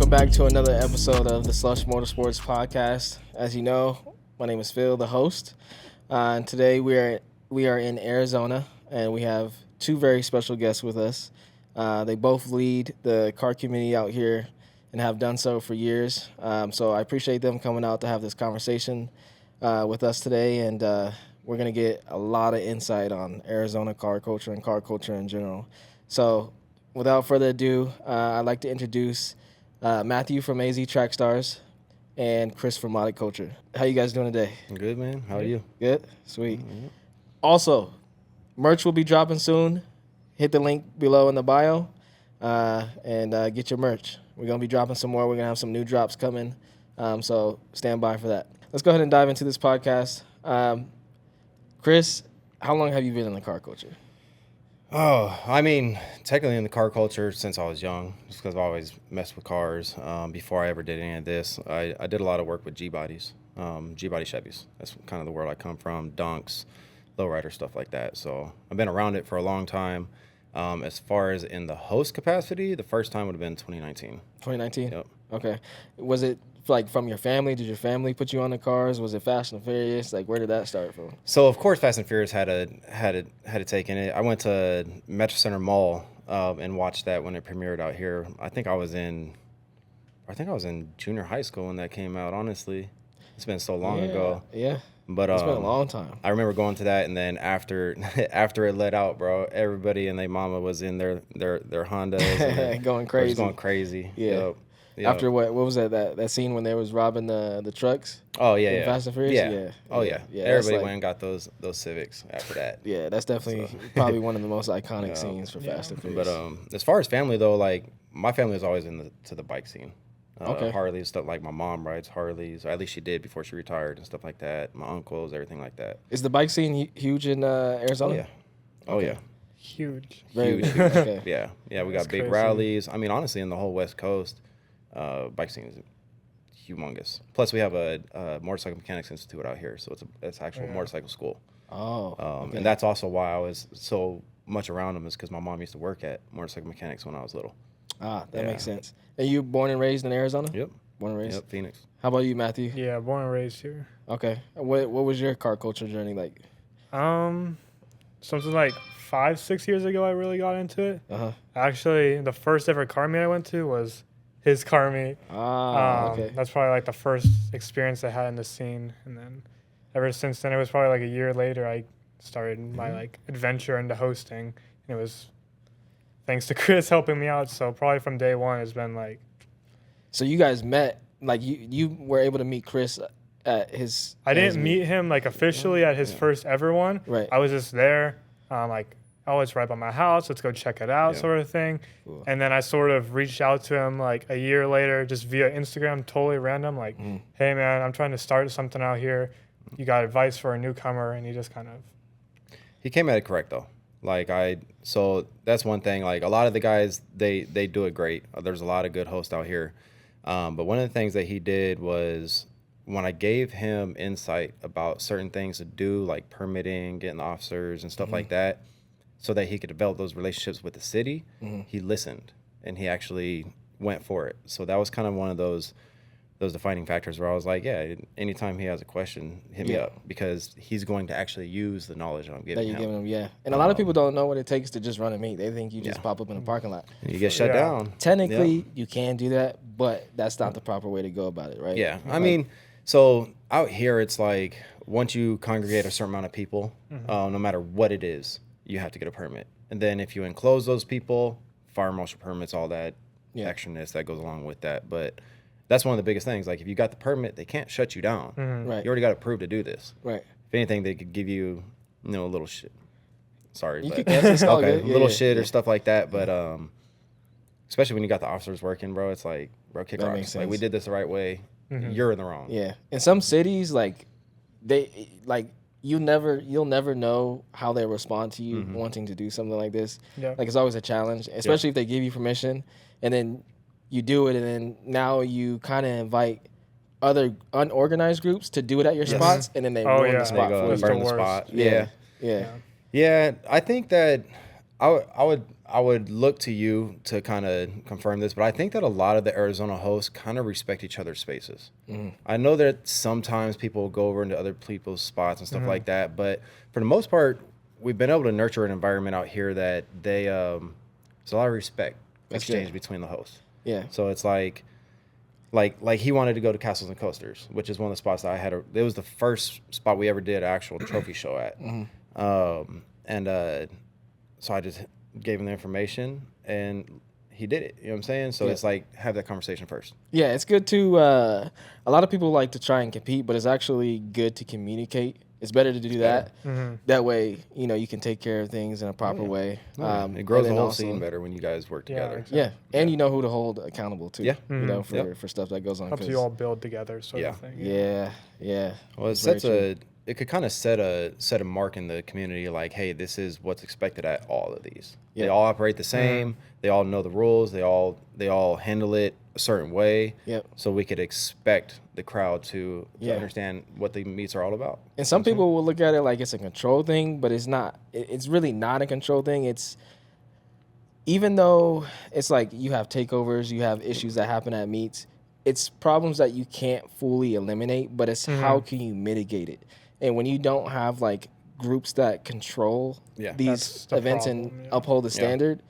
Welcome back to another episode of the Slush Motorsports Podcast. As you know, my name is Phil, the host. And today we are in Arizona, and we have two very special guests with us. They both lead the car community out here and have done so for years. So I appreciate them coming out to have this conversation with us today, and we're going to get a lot of insight on Arizona car culture and car culture in general. So without further ado, I'd like to introduce Matthew from AZ TrackStars and Chris from ModdedKulture. How you guys doing today? Good, man. How are you? Good? Sweet. Mm-hmm. Also, merch will be dropping soon. Hit the link below in the bio and get your merch. We're going to be dropping some more. We're going to have some new drops coming, so stand by for that. Let's go ahead and dive into this podcast. Chris, how long have you been in the car culture? Oh, I mean, technically in the car culture since I was young, just because I've always messed with cars. Before I ever did any of this, I did a lot of work with G-bodies, G-body Chevys. That's kind of the world I come from, dunks, lowrider, stuff like that. So I've been around it for a long time. As far as in the host capacity, the first time would have been 2019. 2019? Yep. Okay. Was it like from your family? Did your family put you on the cars? Was it Fast and Furious? Like, where did that start from? So of course, Fast and Furious had to take in it. I went to Metro Center Mall and watched that when it premiered out here. I think I was in junior high school when that came out. Honestly, it's been so long ago. Yeah. But it's been a long time. I remember going to that, and then after it let out, bro, everybody and their mama was in their Hondas and going crazy. Just going crazy. Yeah. Yep. After what was that scene when they was robbing the trucks? Oh yeah, Fast and Furious. Yeah. Oh yeah. Everybody went and got those Civics after that. Yeah, that's definitely probably one of the most iconic scenes for Fast and Furious. But as far as family though, like my family was always to the bike scene. Okay. Harleys, stuff like my mom rides Harleys, or at least she did before she retired and stuff like that. My uncles, everything like that. Is the bike scene huge in Arizona? Oh yeah. Huge. Huge. Okay. Yeah. We got big rallies. I mean, honestly, in the whole West Coast, bike scene is humongous. Plus, we have a motorcycle mechanics institute out here, so it's actual motorcycle school. Oh. Okay. And that's also why I was so much around them, is because my mom used to work at motorcycle mechanics when I was little. Ah, that makes sense. And you born and raised in Arizona? Yep. Born and raised? Yep, Phoenix. How about you, Matthew? Yeah, born and raised here. Okay. What was your car culture journey like? Something like 5-6 years ago, I really got into it. Uh-huh. Actually, the first ever car meet I went to was his car meet. Okay. That's probably like the first experience I had in the scene. And then ever since then, it was probably like a year later, I started my like adventure into hosting. And it was thanks to Chris helping me out. So probably from day one, it's been like. So you guys met, like you were able to meet Chris at his. I didn't meet him like officially at his first ever one. Right. I was just there, like, oh, it's right by my house. Let's go check it out, sort of thing. Cool. And then I sort of reached out to him like a year later, just via Instagram, totally random. Like, hey man, I'm trying to start something out here. You got advice for a newcomer? And he just kind of. He came at it correct though. So that's one thing. Like a lot of the guys, they do it great. There's a lot of good hosts out here. But one of the things that he did was when I gave him insight about certain things to do, like permitting, getting the officers and stuff like that, so that he could develop those relationships with the city, he listened and he actually went for it. So that was kind of one of those defining factors where I was like, yeah, anytime he has a question, hit me up, because he's going to actually use the knowledge that I'm giving him. Giving him, yeah. And a lot of people don't know what it takes to just run a meet. They think you just pop up in a parking lot. You get shut down. Technically, you can do that, but that's not the proper way to go about it, right? Yeah. I mean, so out here, it's like once you congregate a certain amount of people, no matter what it is, you have to get a permit. And then if you enclose those people, fire marshal permits, all that extraness that goes along with that. But that's one of the biggest things. Like if you got the permit, they can't shut you down. Right. You already got approved to do this. Right. If anything, they could give you, a little shit. Sorry, you but could guess, it's all good. a little shit or stuff like that. But especially when you got the officers working, bro, it's like, bro, kick That rocks. makes Like we sense. did this the right way. You're in the wrong. Yeah. In some cities, like you'll never know how they respond to you wanting to do something like this. Yeah. Like it's always a challenge, especially if they give you permission and then you do it, and then now you kind of invite other unorganized groups to do it at your spots, and then they ruin the spot for you. Burn the spot. Yeah. Yeah, I think that I I would look to you to kind of confirm this, but I think that a lot of the Arizona hosts kind of respect each other's spaces. I know that sometimes people go over into other people's spots and stuff like that, but for the most part, we've been able to nurture an environment out here that there's a lot of respect exchange between the hosts. Yeah. So it's like he wanted to go to Castles and Coasters, which is one of the spots that I had. It was the first spot we ever did an actual trophy show at. So I just gave him the information and he did it. You know what I'm saying? So it's like, have that conversation first. Yeah, it's good to, a lot of people like to try and compete, but it's actually good to communicate. It's better to do that. That way, you know, you can take care of things in a proper way. It grows the whole scene better when you guys work together. Yeah, and you know who to hold accountable to. Yeah. You know, for stuff that goes on. Helps you all build together, sort of thing. Yeah. Well, it could kind of set a mark in the community, like, hey, this is what's expected at all of these. They all operate the same. They all know the rules. They all handle it a certain way. So we could expect the crowd to understand what the meets are all about. And some people will look at it like it's a control thing, but it's not. It's really not a control thing. It's, even though it's like you have takeovers, you have issues that happen at meets, it's problems that you can't fully eliminate, but it's how can you mitigate it? And when you don't have like groups that control these events and uphold the standard,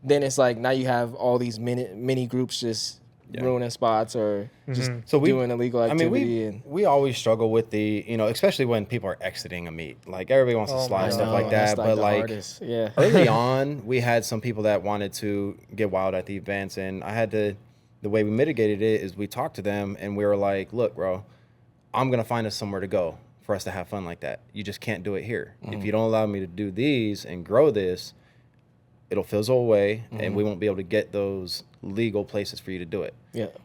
then it's like now you have all these mini groups just ruining spots or just doing illegal activity. I mean, we always struggle with the, you know, especially when people are exiting a meet. Like everybody wants to slide and stuff like that. But like early on, we had some people that wanted to get wild at the events, and I had to. The way we mitigated it is we talked to them and we were like, look, bro, I'm gonna find us somewhere to go for us to have fun like that. You just can't do it here. If you don't allow me to do these and grow this, it'll fizzle away and we won't be able to get those legal places for you to do it.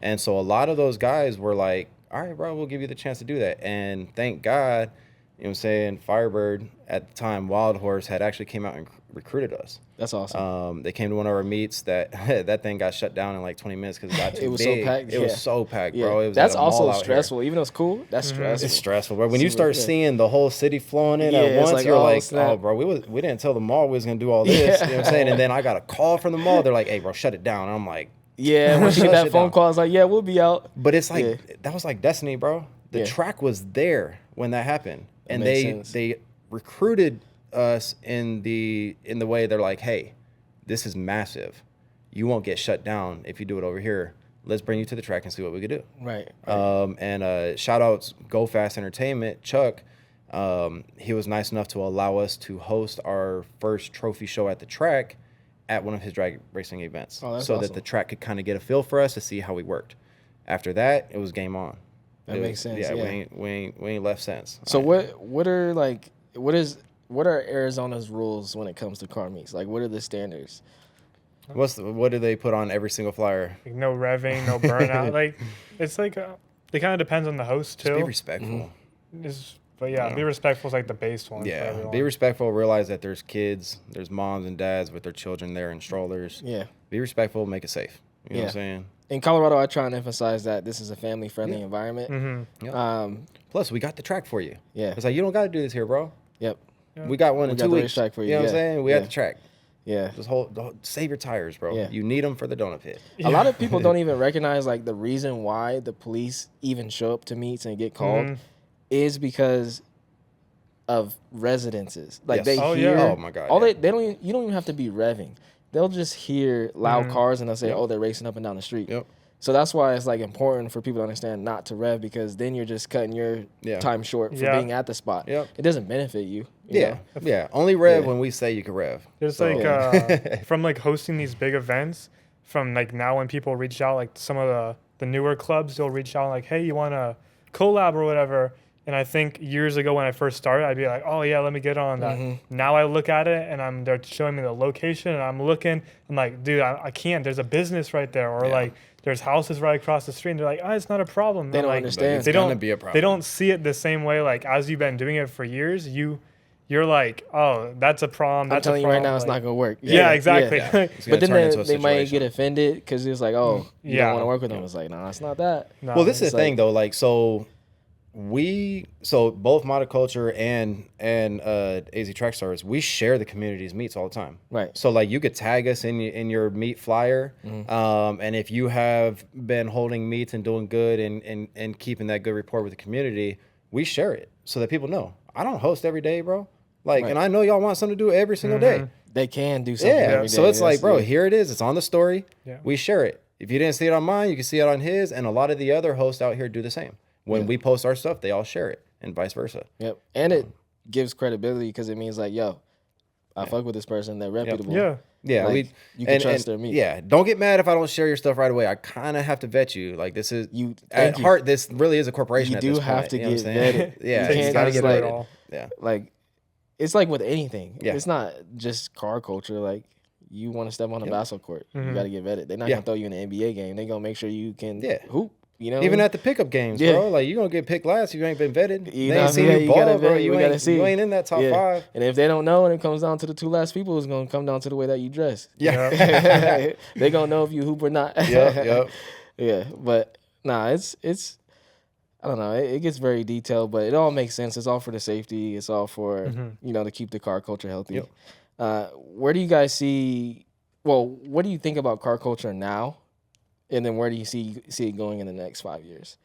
And so a lot of those guys were like, all right, bro, we'll give you the chance to do that. And thank God, you know what I'm saying, Firebird at the time, Wild Horse, had actually came out and recruited us. That's awesome. They came to one of our meets that thing got shut down in like 20 minutes because it got too big. It was so packed. It was so packed, bro. It was that's like a mall also out stressful. here. Even though it's cool, that's stressful. It's stressful, bro. When you start seeing the whole city flowing in at once, like, you're like, snap. oh, bro, we didn't tell the mall we was going to do all this. You know what I'm saying? And then I got a call from the mall. They're like, hey, bro, shut it down. And I'm like, once you get that phone call, it's like, we'll be out. But it's like, that was like destiny, bro. The track was there when that happened. And they recruited us in the way they're like, hey, this is massive. You won't get shut down if you do it over here. Let's bring you to the track and see what we could do. Right. And shout outs Go Fast Entertainment, Chuck. He was nice enough to allow us to host our first trophy show at the track at one of his drag racing events, so awesome. that the track could kind of get a feel for us to see how we worked. After that, it was game on. That makes sense. Yeah, we ain't left since. So what are Arizona's rules when it comes to car meets? Like, what are the standards? What do they put on every single flyer? Like no revving, no burnout. Like it's like it kind of depends on the host too. Just be respectful. Be respectful is like the base one. Yeah, be respectful. Realize that there's kids, there's moms and dads with their children there in strollers. Yeah. Be respectful, make it safe. You know what I'm saying? In Colorado, I try and emphasize that this is a family-friendly environment. Plus, we got the track for you. Yeah. It's like, you don't got to do this here, bro. Yep. We got one in 2 weeks. Track for you. You know what I'm saying? We got the track. Yeah. Just save your tires, bro. Yeah. You need them for the donut pit. A lot of people don't even recognize like the reason why the police even show up to meets and get called is because of residences. Like they hear. Oh my God. They don't. You don't even have to be revving. They'll just hear loud cars and they'll say, "Oh, they're racing up and down the street." Yep. So that's why it's like important for people to understand not to rev, because then you're just cutting your time short for being at the spot. Yep. It doesn't benefit you. You know? Only rev when we say you can rev. There's like from like hosting these big events, from like now when people reach out, like some of the newer clubs, they'll reach out like, hey, you want to collab or whatever. And I think years ago when I first started, I'd be like, oh yeah, let me get on that. Now I look at it and they're showing me the location and I'm looking, I'm like, dude, I can't. There's a business right there, or like there's houses right across the street. And they're like, oh, it's not a problem. They don't understand. It's gonna be a problem. They don't see it the same way. Like as you've been doing it for years, you're like, oh, that's a problem. I'm telling you right now, it's not gonna work. Yeah, exactly. Yeah. But then they might get offended because it's like, oh, you don't want to work with them. It's like, no, it's not that. Well, this is the thing though. Like, so So both ModdedKulture and AZ TrackStars, we share the community's meets all the time. Right. So like you could tag us in your meet flyer, and if you have been holding meets and doing good and keeping that good rapport with the community, we share it so that people know. I don't host every day, bro. Like, and I know y'all want something to do every single day. They can do something every day. So it's like, bro, here it is. It's on the story. Yeah. We share it. If you didn't see it on mine, you can see it on his, and a lot of the other hosts out here do the same. When we post our stuff, they all share it, and vice versa. Yep. And it gives credibility because it means like, yo, I fuck with this person. They're reputable. Yeah. Yeah, Like, you can trust their meat. Yeah, don't get mad if I don't share your stuff right away. I kind of have to vet you. Like this is at heart, this really is a corporation. You at do this have point, to you know get what I'm saying? vetted. Yeah, You you can't gotta just get like- vetted. Yeah, Like, it's like with anything. Yeah. It's not just car culture. Like, you want to step on a basketball court, you got to get vetted. They're not gonna throw you in an NBA game. They're gonna make sure you can hoop. You know, even at the pickup games, bro. Like you gonna get picked last. You ain't been vetted. You They know, ain't seen yeah, you you ball, gotta bro. vet, we gotta see. You ain't in that top 5. And if they don't know, and it comes down to the 2 last people, it's gonna come down to the way that you dress. Yeah. They gonna know if you hoop or not. Yep. Yeah, but nah, it's I don't know. It gets very detailed, but it all makes sense. It's all for the safety. It's all for to keep the car culture healthy. Yep. Where do you guys see? Well, what do you think about car culture now, and then where do you see it going in the next 5 years?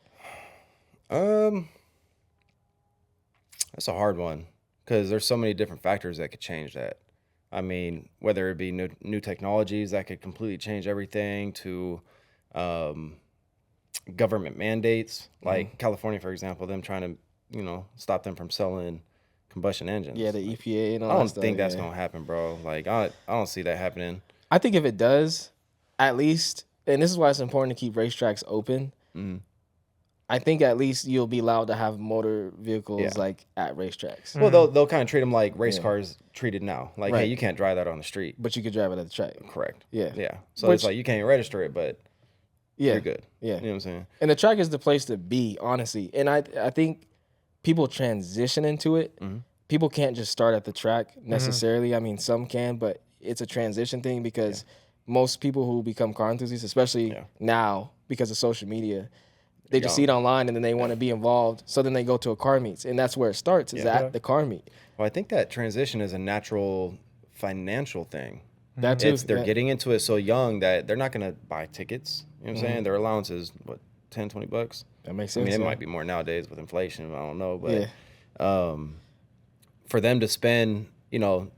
That's a hard one because there's so many different factors that could change that. I mean, whether it be new technologies that could completely change everything to government mandates, like California, for example, them trying to, stop them from selling combustion engines. Yeah, the EPA and all I that don't stuff. think that's going to happen, bro. Like, I don't see that happening. I think if it does, at least, and this is why it's important to keep racetracks open. I think at least you'll be allowed to have motor vehicles like at racetracks. Well, they'll kind of treat them like race cars treated now. Like, hey, you can't drive that on the street. But you could drive it at the track. Correct. Yeah. Yeah. So it's like you can't register it, but you're good. Yeah. You know what I'm saying? And the track is the place to be, honestly. And I think people transition into it. People can't just start at the track necessarily. I mean, some can, but it's a transition thing because most people who become car enthusiasts, especially now because of social media, they just see it online and then they want to be involved. So then they go to a car meets, and that's where it starts, is at the car meet. Well, I think that transition is a natural financial thing. That too. They're getting into it so young that they're not going to buy tickets. You know what I'm saying? Their allowance is, what, $10, $20? That makes I sense. mean, it might be more nowadays with inflation. I don't know. But for them to spend, $30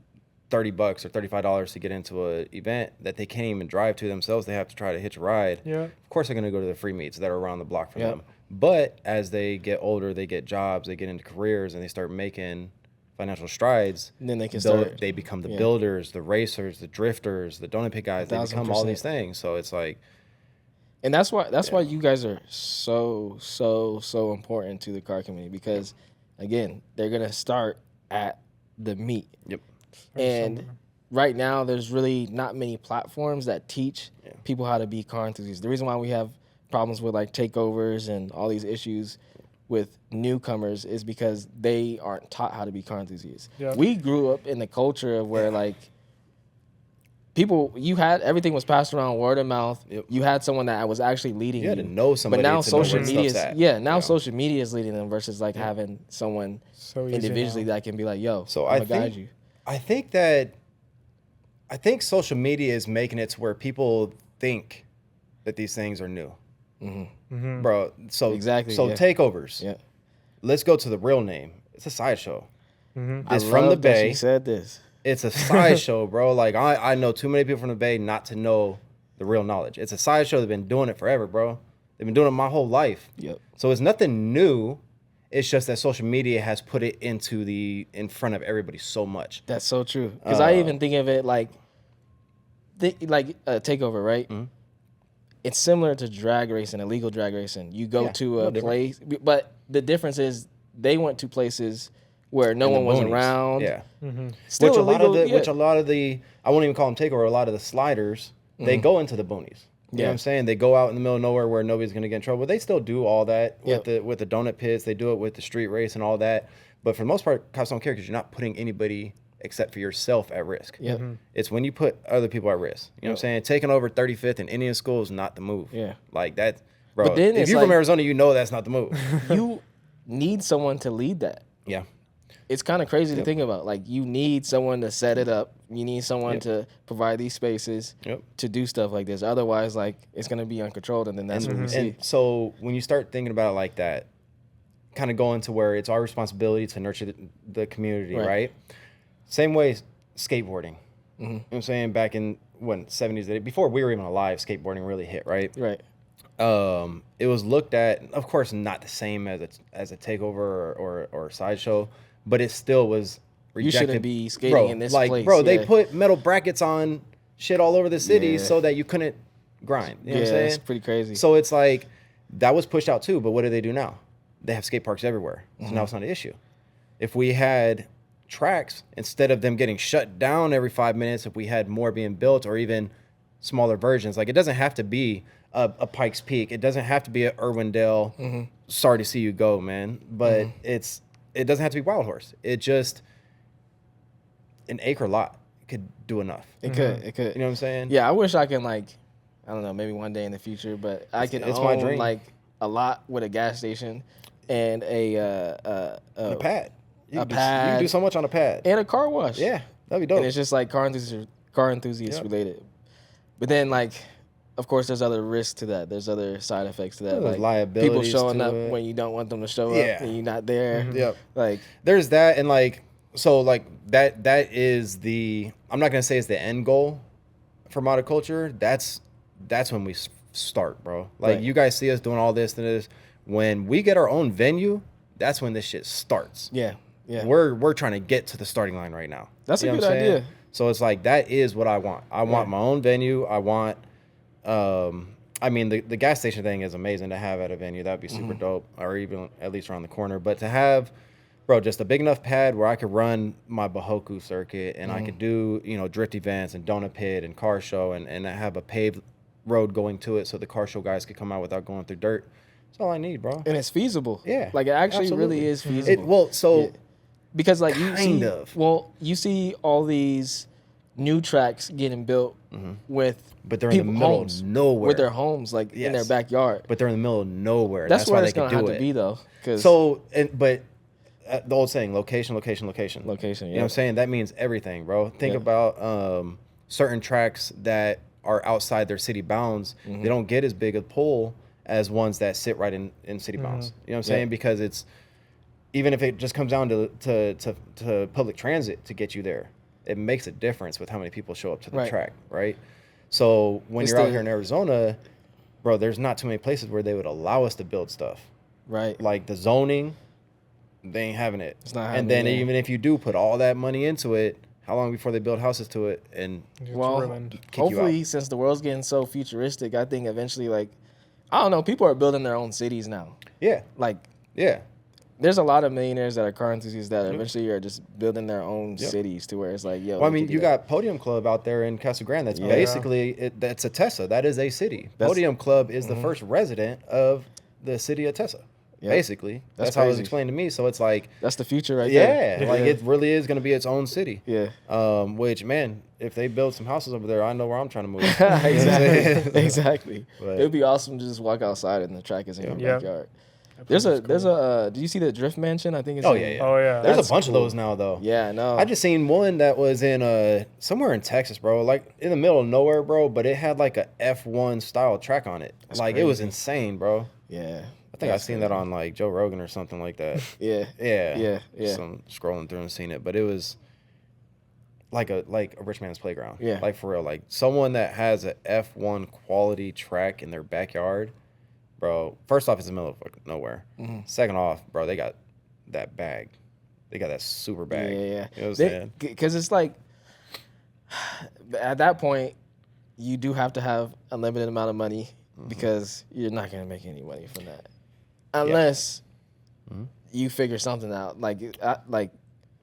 or $35 to get into an event that they can't even drive to themselves, they have to try to hitch a ride. Yeah. Of course, they're going to go to the free meets that are around the block for them. But as they get older, they get jobs, they get into careers, and they start making financial strides. And then they can They become the builders, the racers, the drifters, the donut pit guys. They become all these things. So it's like, and that's why you guys are so important to the car community, because again, they're gonna start at the meet. Yep. And right now, there's really not many platforms that teach people how to be car enthusiasts. The reason why we have problems with like takeovers and all these issues with newcomers is because they aren't taught how to be car enthusiasts. Yeah. We grew up in the culture of where like everything was passed around word of mouth. You had someone that was actually leading you. You had to know somebody. But now to know social where media stuff's is at. social media is leading them versus like having someone So easy individually now. that can be like, yo, So I'm gonna guide you. I think social media is making it to where people think that these things are new. Bro, so Exactly, So takeovers. Yeah. Let's go to the real name. It's a sideshow. I It's from the love that Bay. she said this. It's a sideshow, bro. Like I know too many people from the Bay not to know the real knowledge. It's a sideshow. They've been doing it forever, bro. They've been doing it my whole life. Yep. So it's nothing new. It's just that social media has put it in front of everybody so much. That's so true. Because I even think of it like takeover, right? It's similar to drag racing, illegal drag racing. You go to a place, but the difference is they went to places where no one was boonies. around. Yeah. Still which illegal. a lot of the I won't even call them takeover. A lot of the sliders they go into the boonies. You know what I'm saying? They go out in the middle of nowhere where nobody's gonna get in trouble. They still do all that with the donut pits. They do it with the street race and all that. But for the most part, cops don't care because you're not putting anybody except for yourself at risk. Yep. It's when you put other people at risk. You know what I'm saying? Taking over 35th in Indian school is not the move. Yeah. Like that, bro. But then if it's you're from like- Arizona, you know that's not the move. need someone to lead that. Yeah. It's kind of crazy to think about. Like, you need someone to set it up. You need someone to provide these spaces to do stuff like this. Otherwise, like, it's going to be uncontrolled, and then that's what we see. And so when you start thinking about it like that, kind of going to where it's our responsibility to nurture the community, right? Same way skateboarding. You know what I'm saying? Back in, 70s, before we were even alive, skateboarding really hit, right? Right. It was looked at, of course, not the same as a takeover or sideshow, but it still was rejected. You shouldn't be skating in this place. Bro, they put metal brackets on shit all over the city so that you couldn't grind. You know what I'm saying? It's pretty crazy. So it's like, that was pushed out too, but what do now? They have skate parks everywhere. So now it's not an issue. If we had tracks, instead of them getting shut down every 5 minutes, if we had more being built or even smaller versions, like, it doesn't have to be a Pikes Peak. It doesn't have to be a Irwindale. Sorry to see you go, man. But it doesn't have to be Wild Horse. It just, an acre lot could do enough. It could. You know what I'm saying? Yeah, I wish I can, like, I don't know, maybe one day in the future, but I can it's own, my dream. like, a lot with a gas station and a pad. You pad. You can do so much on a pad. And a car wash. Yeah, that'd be dope. And it's just, like, car enthusiast related. But then, like, of course, there's other risks to that. There's other side effects to that. There's like liabilities people showing to up it. when you don't want them to show up and you're not there. Yep. Like, there's that, and like, so like that is the, I'm not gonna say it's the end goal for modded culture. That's when we start, bro. Like, you guys see us doing all this and this. When we get our own venue, that's when this shit starts. Yeah. We're trying to get to the starting line right now. That's You a know good what I'm saying? idea. So it's like, that is what I want. I want my own venue. I want, I mean, the gas station thing is amazing to have at a venue. That'd be super dope, or even at least around the corner. But to have, bro, just a big enough pad where I could run my Bahoku circuit and I could do, drift events and donut pit and car show and have a paved road going to it so the car show guys could come out without going through dirt. That's all I need, bro. And it's feasible. Yeah. Like, it actually really is feasible. Because, like, you see all these new tracks getting built with but they're in the middle of nowhere. With their homes, like, in their backyard. But they're in the middle of nowhere. That's why where they it's going can to do have to be, though. But the old saying, location. Location, You know what I'm saying? That means everything, bro. Think about certain tracks that are outside their city bounds. They don't get as big a pull as ones that sit right in city bounds. You know what I'm saying? Because it's, even if it just comes down to public transit to get you there, it makes a difference with how many people show up to the track, right? So when you're out here in Arizona, bro, there's not too many places where they would allow us to build stuff. Right. Like, the zoning, they ain't having it. It's not happening. And then even if you do put all that money into it, how long before they build houses to it and hopefully, since the world's getting so futuristic, I think eventually, like, I don't know, people are building their own cities now. Yeah. Like, yeah. There's a lot of millionaires that are car enthusiasts that eventually are just building their own cities to where it's like, yo. Well, I mean, you got Podium Club out there in Casa Grande. That's basically, that's a Tessa. That is a city. Podium Club is the first resident of the city of Tessa. Yep. Basically, that's how it was explained to me. So it's like, that's the future right there. Yeah, like, it really is going to be its own city. Yeah. Which, man, if they build some houses over there, I know where I'm trying to move. Exactly. It would be awesome to just walk outside and the track is in your backyard. There's a do you see the Drift Mansion? I think it's Oh yeah. There's a bunch of those now, though. Yeah, no. I just seen one that was in somewhere in Texas, bro. Like, in the middle of nowhere, bro. But it had like a F1 style track on it. That's like crazy. It was insane, bro. Yeah. I think I seen that on like Joe Rogan or something like that. Yeah. Some scrolling through and seen it, but it was like a rich man's playground. Yeah. Like, for real, like someone that has a F1 quality track in their backyard, bro. First off, it's in the middle of nowhere. Second off, bro, they got that bag. They got that super bag. Yeah. You know what I'm saying? Because it's like, at that point, you do have to have a limited amount of money because you're not going to make any money from that. Unless you figure something out. Like,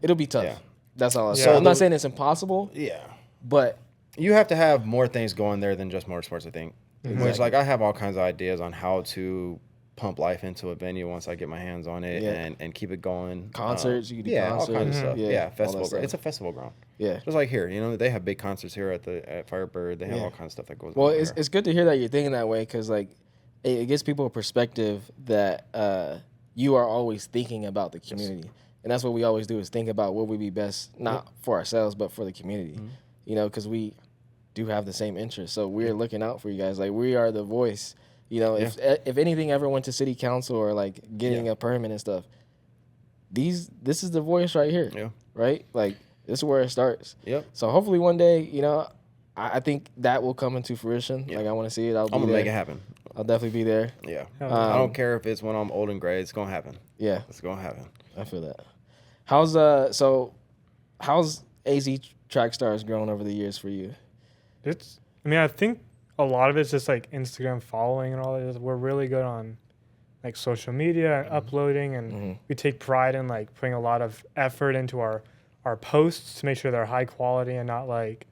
it'll be tough. Yeah. That's all I'm So saying. I'm not saying it's impossible. Yeah. But you have to have more things going there than just motorsports, I think. Exactly. Which, like, I have all kinds of ideas on how to pump life into a venue once I get my hands on it and keep it going. Concerts, you can do concerts. All kinds of stuff. Yeah, festival. stuff. It's a festival ground. Yeah. Just like here, they have big concerts here at Firebird. They have all kinds of stuff that goes on. Well, it's good to hear that you're thinking that way because, like, it gives people a perspective that you are always thinking about the community. And that's what we always do, is think about what would be best, not for ourselves, but for the community. You know, because we do have the same interests. So we're looking out for you guys. Like, we are the voice. You know, if anything ever went to city council or like getting a permit and stuff, this is the voice right here. Yeah. Right? Like, this is where it starts. Yep. So hopefully one day, you know, I think that will come into fruition. Like, I want to see it. I'm gonna make it happen. I'll definitely be there. Yeah. I don't care if it's when I'm old and gray. It's gonna happen. Yeah. It's gonna happen. I feel that. How's AZ TrackStars grown over the years for you? I think a lot of it's just like Instagram following and all that. We're really good on like social media and uploading, and we take pride in like putting a lot of effort into our posts to make sure they're high quality and not like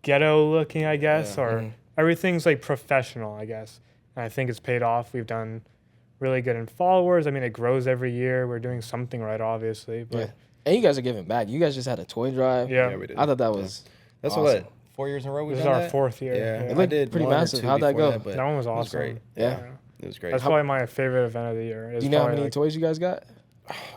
ghetto looking, I guess, or everything's like professional, I guess. And I think it's paid off. We've done really good in followers. I mean, it grows every year. We're doing something right, obviously. But and you guys are giving back. You guys just had a toy drive. Yeah, we did. I thought that was that's awesome. What 4 years in a row we've done done that? This is our 4th year. Yeah. It looked pretty massive. How'd that go? That one was awesome. It was great. Yeah. It was great. That's probably my favorite event of the year. Do you know how many toys you guys got?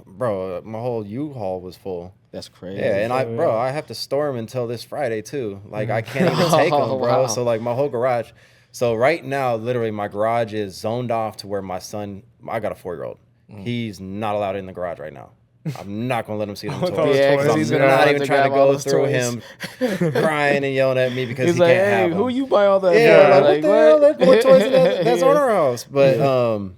Bro, my whole U-Haul was full. That's crazy. Yeah, and I have to store them until this Friday too. Like, I can't even take them, bro. Wow. So like my whole garage. So right now, literally, my garage is zoned off to where my son. I got a 4-year-old. He's not allowed in the garage right now. I'm not gonna let him see them toys. Yeah, because he's not even trying to go through him crying and yelling at me because he's he like, can't have them. Who you buy all that? Yeah, like, what the hell? There's more toys than that's on our house. But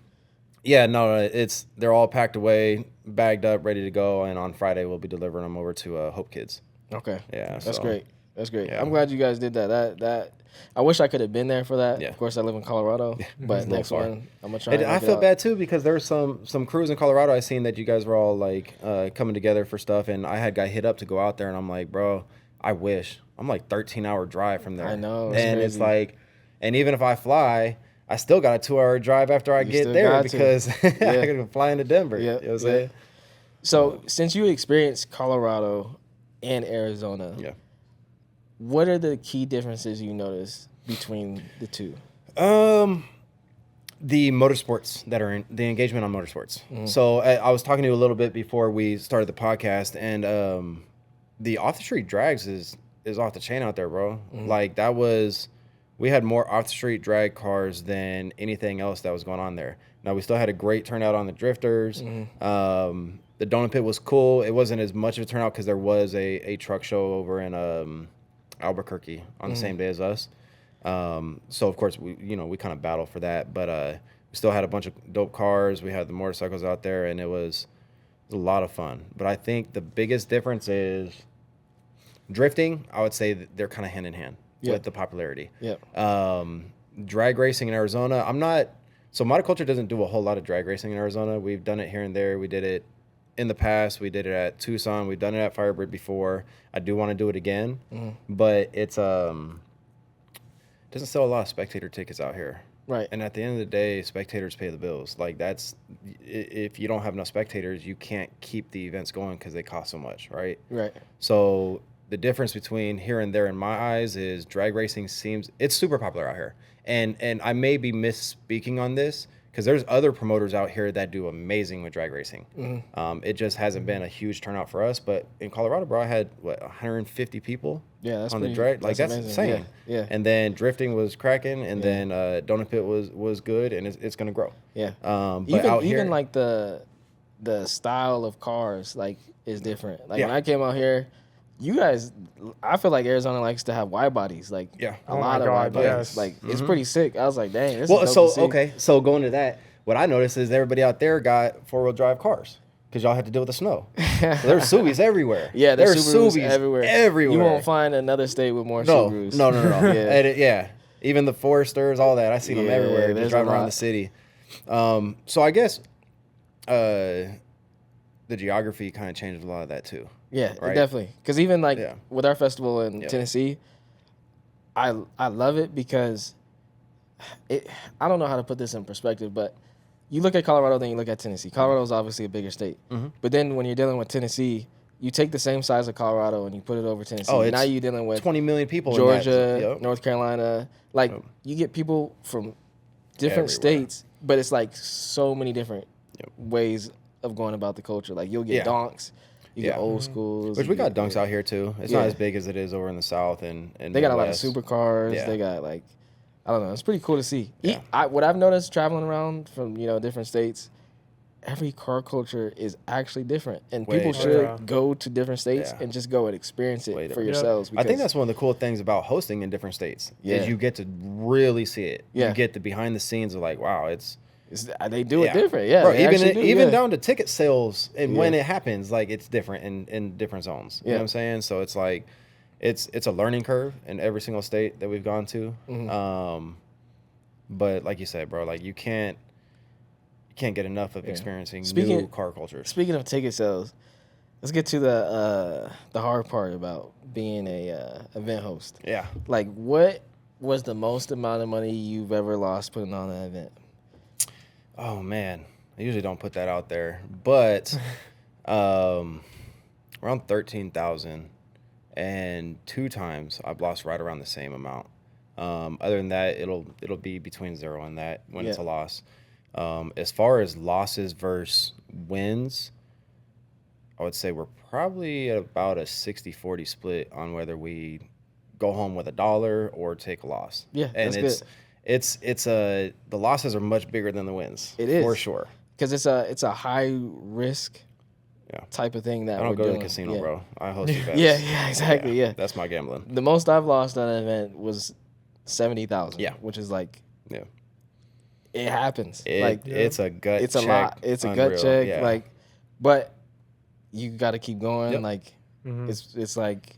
yeah, no, they're all packed away, bagged up, ready to go, and on Friday we'll be delivering them over to Hope Kids. Okay. Yeah, that's great. That's great. Yeah. I'm glad you guys did that. That I wish I could have been there for that. Yeah. Of course, I live in Colorado, but next one I'm gonna try. I feel bad too because there's some crews in Colorado I seen that you guys were all like coming together for stuff, and I had got hit up to go out there, and I'm like, bro, I wish. I'm like 13-hour drive from there. I know, and crazy. It's like, and even if I fly, I still got a 2-hour drive after I get there because I gotta fly into Denver. Yeah. You know what I'm saying? So since you experienced Colorado and Arizona, what are the key differences you notice between the two? The motorsports that are in the engagement on motorsports. So I was talking to you a little bit before we started the podcast, and the off the street drags is off the chain out there, bro. Like we had more off the street drag cars than anything else that was going on there. Now we still had a great turnout on the drifters. The donut pit was cool. It wasn't as much of a turnout because there was a truck show over in Albuquerque on the same day as us. So of course we kind of battled for that, but we still had a bunch of dope cars. We had the motorcycles out there, and it was a lot of fun. But I think the biggest difference is drifting. I would say that they're kind of hand in hand with the popularity. Drag racing in Arizona, so ModdedKulture doesn't do a whole lot of drag racing in Arizona. We've done it here and there. We did it in the past. We did it at Tucson. We've done it at Firebird before. I do want to do it again, but it's doesn't sell a lot of spectator tickets out here. Right. And at the end of the day, spectators pay the bills. Like, if you don't have enough spectators, you can't keep the events going because they cost so much, right? Right. So the difference between here and there in my eyes is drag racing it's super popular out here. And I may be misspeaking on this because there's other promoters out here that do amazing with drag racing. It just hasn't been a huge turnout for us. But in Colorado, bro, I had 150 people on the drag. Like, that's insane. Yeah. And then drifting was cracking, and then donut pit was good, and it's gonna grow. Yeah. But even out here, like the style of cars like is different. Like when I came out here, you guys, I feel like Arizona likes to have wide bodies, like a lot of wide bodies. Yes. Like it's pretty sick. I was like, dang. This is dope to see. Okay, so going to that, what I noticed is everybody out there got 4-wheel drive cars because y'all had to deal with the snow. So there's Subarus everywhere. Yeah, there's Subarus everywhere. Everywhere. You won't find another state with more Subarus. No. Even the Foresters, all that. I see them everywhere. Just driving around the city. So I guess the geography kind of changed a lot of that too. Yeah, right? definitely. Because even like with our festival in Tennessee, I love it because I don't know how to put this in perspective, but you look at Colorado, then you look at Tennessee. Colorado is obviously a bigger state. But then when you're dealing with Tennessee, you take the same size of Colorado and you put it over Tennessee. Oh, now you're dealing with 20 million people Georgia, North Carolina. Like you get people from different states, but it's like so many different ways of going about the culture. Like you'll get donks, you get old schools. Which we got dunks out here too. It's not as big as it is over in the South and they got a lot of supercars. Yeah. They got like, I don't know. It's pretty cool to see. Yeah. What I've noticed traveling around from different states, every car culture is actually different, and people should go to different states and just go and experience it for yourselves. I think that's one of the cool things about hosting in different states is you get to really see it. Yeah. You get the behind the scenes of like, wow, they do it different. Yeah, bro, even down to ticket sales and when it happens, like it's different in different zones. You know what I'm saying? So it's like it's a learning curve in every single state that we've gone to. But like you said, bro, like you can't get enough of experiencing new car cultures. Speaking of ticket sales, let's get to the hard part about being a event host. Yeah. Like, what was the most amount of money you've ever lost putting on an event? Oh man, I usually don't put that out there, but around 13,000, and 2 times I've lost right around the same amount. Other than that, it'll be between 0 and that when it's a loss. As far as losses versus wins, I would say we're probably at about a 60-40 split on whether we go home with $1 or take a loss. Yeah, and that's good. The losses are much bigger than the wins. It is for sure because it's a high risk type of thing that I don't go doing. to the casino, bro. I host events. Yeah, exactly. Yeah, that's my gambling. The most I've lost on an event was 70,000. Yeah, which is like it happens. It's a gut. It's check. A lot. It's a gut check. Yeah. Like, but you got to keep going. Yep. Like, it's like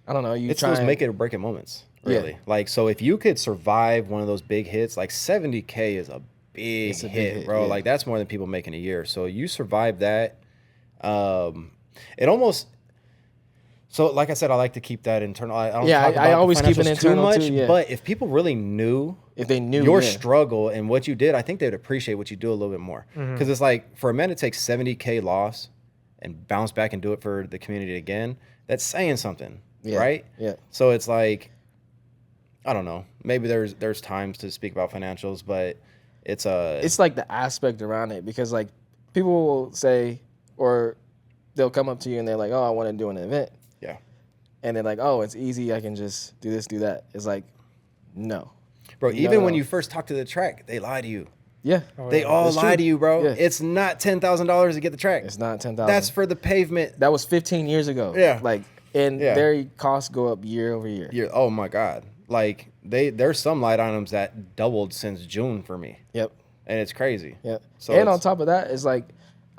I don't know. It's those make it or break it moments. Really. Yeah. Like, so if you could survive one of those big hits, like 70K is a big hit, bro. Yeah. Like that's more than people make in a year. So you survive that. It almost. So like I said, I like to keep that internal. I don't talk about I always keep it internal too much. But if people really knew, your struggle and what you did, I think they'd appreciate what you do a little bit more. Because it's like for a man to take 70K loss and bounce back and do it for the community again, that's saying something, right? Yeah. So it's like, I don't know. Maybe there's times to speak about financials, but it's like the aspect around it because like people will say or they'll come up to you and they're like, oh, I want to do an event. Yeah. And they're like, oh, it's easy. I can just do this, do that. It's like, no. Bro, even when you first talk to the track, they lie to you. Yeah. They all lie to you, bro. Yeah. It's not $10,000 to get the track. It's not $10,000. That's for the pavement. That was 15 years ago. Yeah. Like, and their costs go up year over year. Oh my God. Like there's some light items that doubled since June for me. Yep. And it's crazy. Yep. So and on top of that, it's like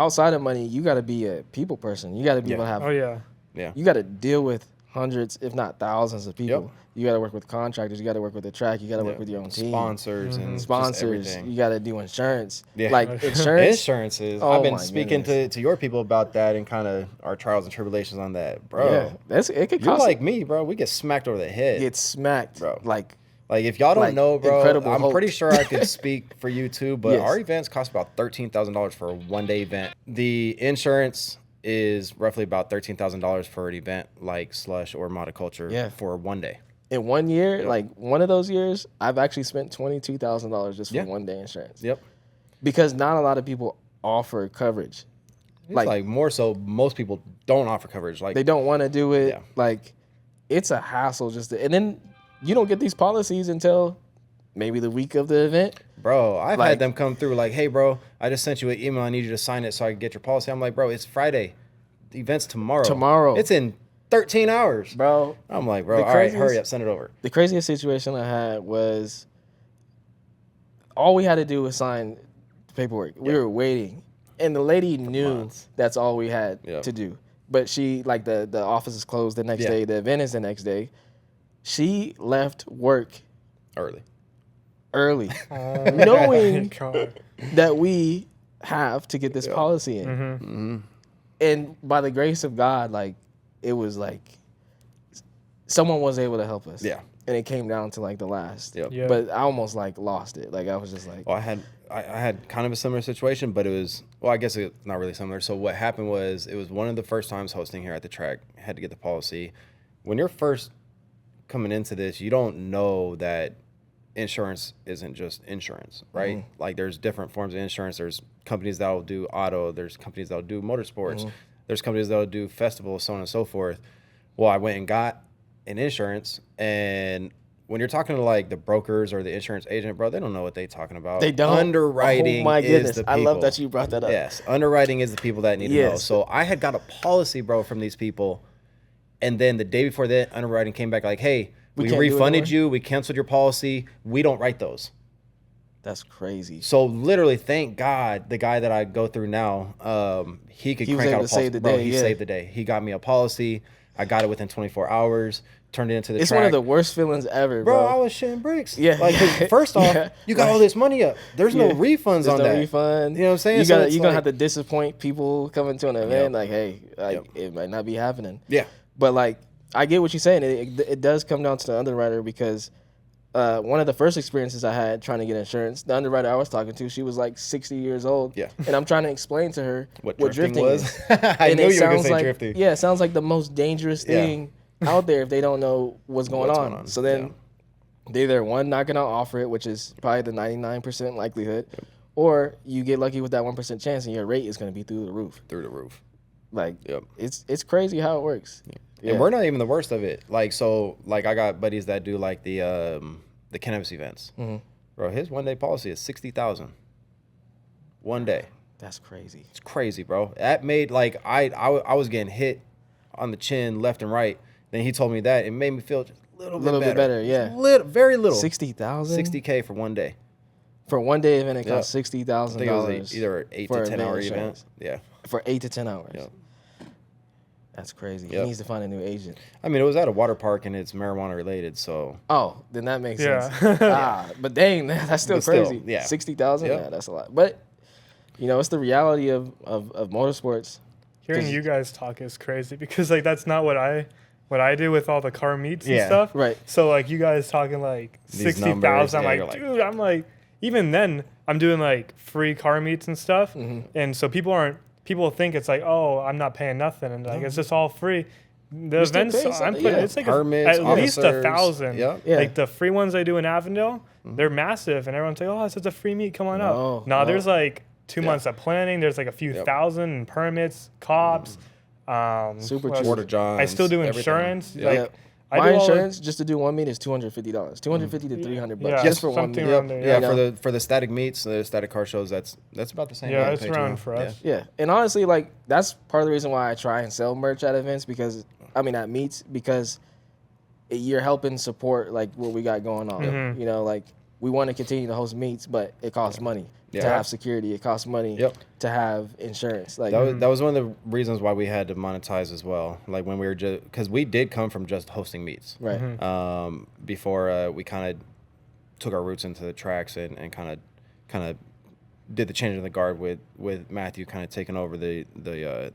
outside of money, you got to be a people person. You got to be able to have. Oh yeah. Yeah. You got to deal with hundreds, if not thousands, of people. Yep. You got to work with contractors. You got to work with the track. You got to work with your own team. Sponsors and sponsors. You got to do insurance. Yeah. Like insurance. Insurances. I've been speaking to your people about that and kind of our trials and tribulations on that, bro. Yeah. It could cost. You're like me, bro. We get smacked over the head. Get smacked, bro. Like if y'all don't know, bro, I'm pretty sure I could yes. speak for you too. But our events cost about $13,000 for a one-day event. The insurance is roughly about $13,000 for an event like Slush or ModdedKulture for one day. In 1 year, like one of those years, I've actually spent $22,000 just for one day insurance. Yep. Because not a lot of people offer coverage. It's like more so, most people don't offer coverage. Like they don't want to do it. Yeah. Like it's a hassle and then you don't get these policies until maybe the week of the event. Bro, I've had them come through like, hey, bro, I just sent you an email. I need you to sign it so I can get your policy. I'm like, bro, it's Friday. The event's tomorrow. It's in 13 hours. Bro. I'm like, bro, all right, hurry up, send it over. The craziest situation I had was all we had to do was sign the paperwork. We were waiting. And the lady knew that's all we had to do. But she, like, the office is closed the next day. The event is the next day. She left work early, knowing that we have to get this policy in. Mm-hmm. And by the grace of God, like, it was like someone was able to help us. Yeah. And it came down to like the last. Yep. But I almost like lost it. Like I was just like. Well, I had kind of a similar situation, but it was, well, I guess it's not really similar. So what happened was it was one of the first times hosting here at the track. I had to get the policy. When you're first coming into this, you don't know that insurance isn't just insurance, right? Like there's different forms of insurance. There's companies that will do auto. There's companies that will do motorsports. There's companies that will do festivals, so on and so forth. Well, I went and got an insurance, and when you're talking to like the brokers or the insurance agent, bro, they don't know what they're talking about. They don't. Underwriting. Oh my goodness, is the people. I love that you brought that up. Yes, underwriting is the people that need to know. So I had got a policy, bro, from these people, and then the day before that, underwriting came back like, "Hey, we refunded you. We canceled your policy. We don't write those." That's crazy. So literally, thank God, the guy that I go through now, he could crank out a policy. Bro, he saved the day. He got me a policy. I got it within 24 hours. Turned it into the track. It's one of the worst feelings ever, bro. Bro, I was shitting bricks. Yeah. Like, 'cause first off, you got all this money up. There's no refunds on that. There's no refund. You know what I'm saying? You're going to have to disappoint people coming to an event. Like, hey, it might not be happening. Yeah. But, like, I get what you're saying. It does come down to the underwriter because one of the first experiences I had trying to get insurance, the underwriter I was talking to, she was like 60 years old. Yeah. And I'm trying to explain to her what drifting was. I knew you were going to say drifting. Yeah, it sounds like the most dangerous thing out there if they don't know what's going on. So then they either one, not going to offer it, which is probably the 99% likelihood, or you get lucky with that 1% chance and your rate is going to be through the roof. Like, it's crazy how it works. Yeah. And we're not even the worst of it. Like, so, like, I got buddies that do, like, the cannabis events. Bro, his one-day policy is $60,000. One day. That's crazy. It's crazy, bro. That made, like, I was getting hit on the chin left and right. Then he told me that. It made me feel just a little bit better. Yeah. Very little. 60,000? $60K for one day. For one day event, it costs $60,000. I think it was either an 8 to 10 hour event. Yeah. For 8 to 10 hours. Yep. That's crazy. He needs to find a new agent. I mean, it was at a water park and it's marijuana related, so. Oh, then that makes sense. But dang, that's still crazy. Yeah. 60,000? Yeah, that's a lot. But, you know, it's the reality of motorsports. Hearing you guys talk is crazy because, like, that's not what I do with all the car meets and stuff. Right. So, like, you guys talking, like, 60,000. I'm like, dude, I'm like, even then, I'm doing, like, free car meets and stuff. And so people think it's like, oh, I'm not paying nothing, and like it's just all free. The events I'm putting, it's like permits, at least 1,000. Yeah. Like the free ones I do in Avondale, they're massive, and everyone's like, oh, it's such a free meet, come on up. No, there's like 2 months of planning. There's like a few thousand in permits, cops, super cheap. Water Johns. I still do insurance. Like my insurance just to do one meet is $250, $250 to $300 just for one meet. For the static meets, the static car shows, that's about the same. Yeah, it's around for us. Yeah, and honestly, like that's part of the reason why I try and sell merch at events at meets because you're helping support like what we got going on. You know, like we want to continue to host meets, but it costs money to have security. It costs money to have insurance. Like that was one of the reasons why we had to monetize as well. Like when we were just because we did come from just hosting meets, right? Before we kind of took our roots into the tracks and kind of did the change of the guard with Matthew kind of taking over the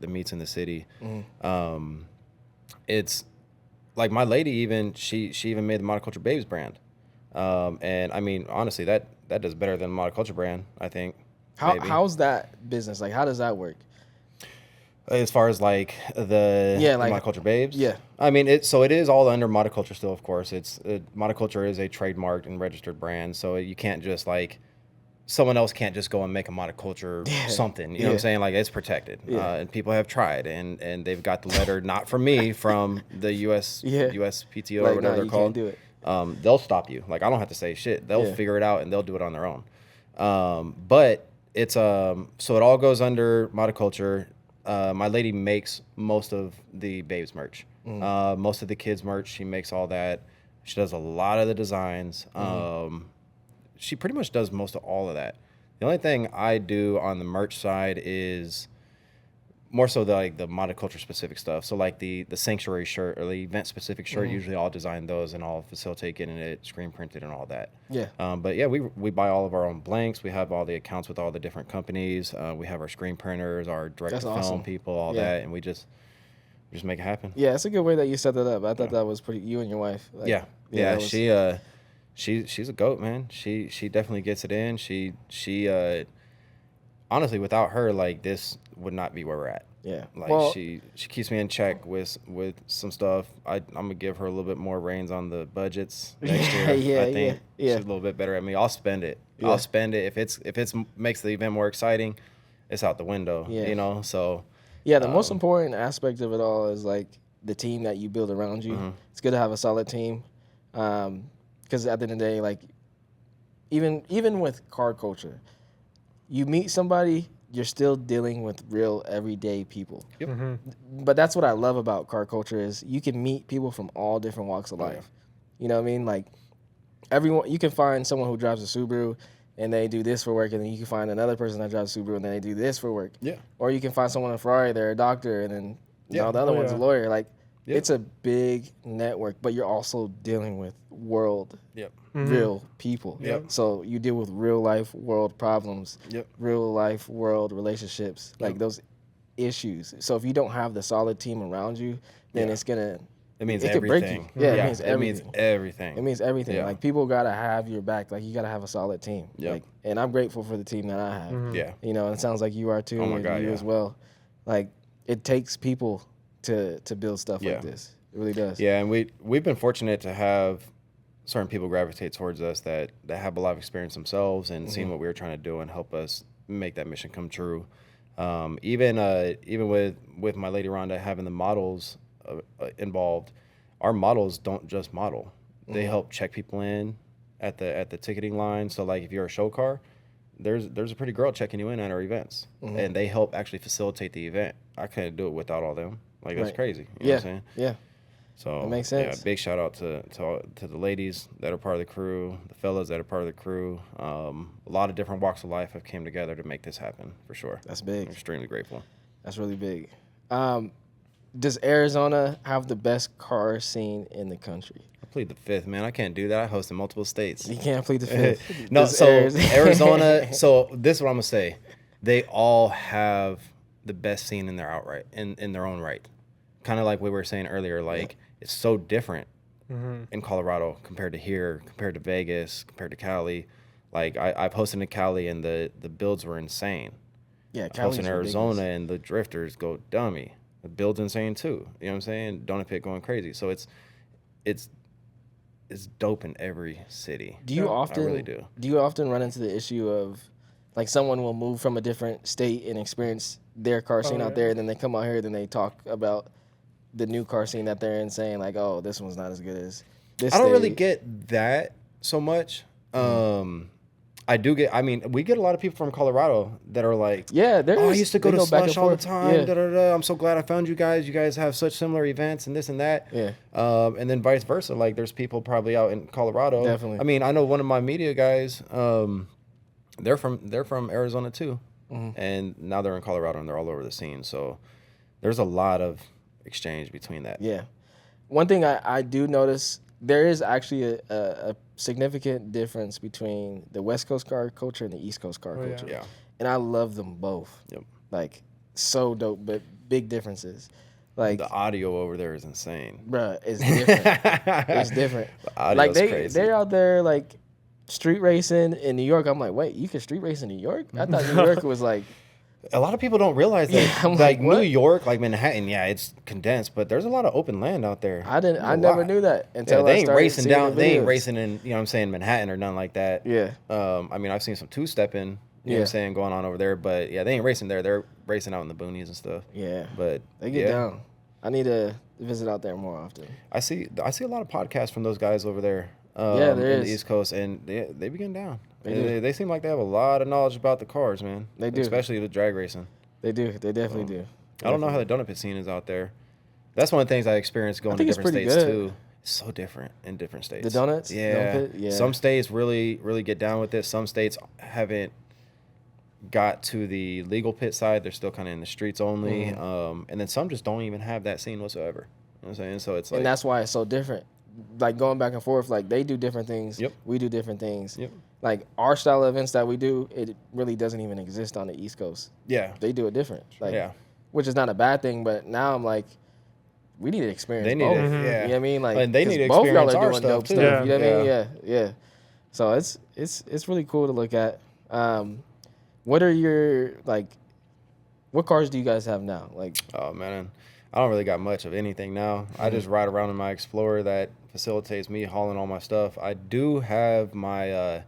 meets in the city. It's like my lady she even made the ModdedKulture Babes brand. And I mean, honestly, that does better than the ModdedKulture brand, I think. How's that business? Like, how does that work? As far as like the ModdedKulture Babes? Yeah. I mean, it is all under ModdedKulture still, of course. ModdedKulture is a trademarked and registered brand, so you can't just like, someone else can't just go and make a ModdedKulture something. You know what I'm saying? Like, it's protected. And people have tried, and they've got the letter, not from me, from the USPTO or whatever they're called. Can't do it. They'll stop you. Like, I don't have to say shit. They'll figure it out and they'll do it on their own. But it's so it all goes under ModdedKulture. My lady makes most of the babes merch. Most of the kids merch, she makes all that. She does a lot of the designs. She pretty much does most of all of that. The only thing I do on the merch side is more so the ModdedKulture specific stuff. So like the sanctuary shirt or the event specific shirt, usually I'll design those and I'll facilitate getting it screen printed and all that. Yeah. But yeah, we buy all of our own blanks. We have all the accounts with all the different companies. We have our screen printers, our direct to film people, all that, and we just make it happen. Yeah, it's a good way that you set that up. I thought that was pretty. You and your wife. Like, she's a goat, man. She definitely gets it in. honestly, without her, like, this would not be where we're at. Yeah. Like, Well, she keeps me in check with some stuff. I'm gonna give her a little bit more reins on the budgets next year. I think she's a little bit better at me. I'll spend it. Yeah. I'll spend it if it's makes the event more exciting. It's out the window. Yeah. You know. So. Yeah, the most important aspect of it all is like the team that you build around you. Mm-hmm. It's good to have a solid team, because at the end of the day, like even with car culture, you meet somebody, you're still dealing with real everyday people. Yep. But that's what I love about car culture is you can meet people from all different walks of life. You know what I mean? Like everyone, you can find someone who drives a Subaru and they do this for work, and then you can find another person that drives a Subaru and then they do this for work. Yeah. Or you can find someone in a Ferrari, they're a doctor, and then the other one's a lawyer. Like it's a big network, but you're also dealing with real people. Yep. So you deal with real life world problems, Yep. real life world relationships, like those issues. So if you don't have the solid team around you, then it's gonna It means it could break you. everything. Yeah, it means everything. It means everything. Yeah. Like people gotta have your back. Like you gotta have a solid team. Yep. Like, and I'm grateful for the team that I have. Yeah. You know, and it sounds like you are too. Oh my and God, you yeah. as well. Like it takes people to build stuff Yeah. like this. It really does. Yeah, and we've been fortunate to have certain people gravitate towards us that have a lot of experience themselves and seeing what we were trying to do and help us make that mission come true. Even with my lady Rhonda having the models involved, our models don't just model; they help check people in at the ticketing line. So like if you're a show car, there's a pretty girl checking you in at our events, and they help actually facilitate the event. I couldn't do it without all them. Like that's crazy. You know what I'm saying? Yeah. So That makes sense. Yeah, big shout out to the ladies that are part of the crew, the fellas that are part of the crew. A lot of different walks of life have came together to make this happen for sure. That's big. I'm extremely grateful. That's really big. Does Arizona have the best car scene in the country? I plead the fifth, man. I can't do that. I host in multiple states. You can't plead the fifth. No, Does so Arizona. So this is what I'm gonna say. They all have the best scene in their in their own right. Kind of like we were saying earlier. Like it's so different in Colorado compared to here, compared to Vegas, compared to Cali. Like I've hosted in Cali and the builds were insane. Yeah, I've Cali's hosted in Arizona ridiculous. and the drifters go dummy. The build's insane too. You know what I'm saying? Donut Pit going crazy. So it's dope in every city. Do you often I really do. Do you often run into the issue of like someone will move from a different state and experience their car scene out there, and then they come out here, then they talk about the new car scene that they're in, saying like, "Oh, this one's not as good as this." I don't really state." get that so much. I do get. I mean, we get a lot of people from Colorado that are like, Yeah, there's. "Oh, I used to go they to back and Slush all the forth. time. Yeah. Da, da, da. I'm so glad I found you guys. You guys have such similar events and this and that." Yeah. And then vice versa. Like, there's people probably out in Colorado. Definitely. I mean, I know one of my media guys. They're from Arizona too, and now they're in Colorado and they're all over the scene. So there's a lot of exchange between that. Yeah. One thing I do notice, there is actually a significant difference between the West Coast car culture and the East Coast car culture. Yeah. And I love them both. Yep. Like, so dope, but big differences. Like, The audio over there is insane. bruh, it's different. It's different. The audio's Like, crazy. they're out there, like, street racing in New York. I'm like, wait, you can street race in New York? I thought New York was like, A lot of people don't realize that. Yeah, I'm like like, New what? York, like Manhattan, yeah, it's condensed, but there's a lot of open land out there. I A never lot. knew that Yeah, until they I ain't started racing seeing down. the They ain't videos. racing in, you know what I'm saying, Manhattan or nothing like that. Yeah. I mean, I've seen some two-stepping, you know what Yeah. I'm saying, going on over there, but yeah, they ain't racing there. They're racing out in the boonies and stuff. Yeah. But They get yeah, down. I need to visit out there more often. I see a lot of podcasts from those guys over there. Yeah, there in is. the East Coast, and they be getting down. They do. They seem like they have a lot of knowledge about the cars, man. They do. Especially the drag racing. They do. They definitely do. I don't know how the donut pit scene is out there. That's one of the things I experienced going to think it's different pretty states good. too. It's so different in different states. The donuts? Yeah. Donut pit? Yeah. Some states really get down with it. Some states haven't got to the legal pit side. They're still kind of in the streets only. Mm-hmm. And then some just don't even have that scene whatsoever. You know what I'm saying? So it's like, And that's why it's so different. Like going back and forth, like they do different things. Yep. We do different things. Yep. Like our style of events that we do, it really doesn't even exist on the East Coast. yeah. They do it different. Like, Yeah. which is not a bad thing, but now I'm like, we need to experience They need both. it. Mhm. Yeah. You know what I mean? Like, And they 'cause need to both y'all experience are our doing stuff, dope too. stuff. Yeah. You know what I mean? Yeah. Yeah. So it's really cool to look at. what are your what cars do you guys have now? Like, Oh man, I don't really got much of anything now. I just ride around in my Explorer that facilitates me hauling all my stuff. I do have my,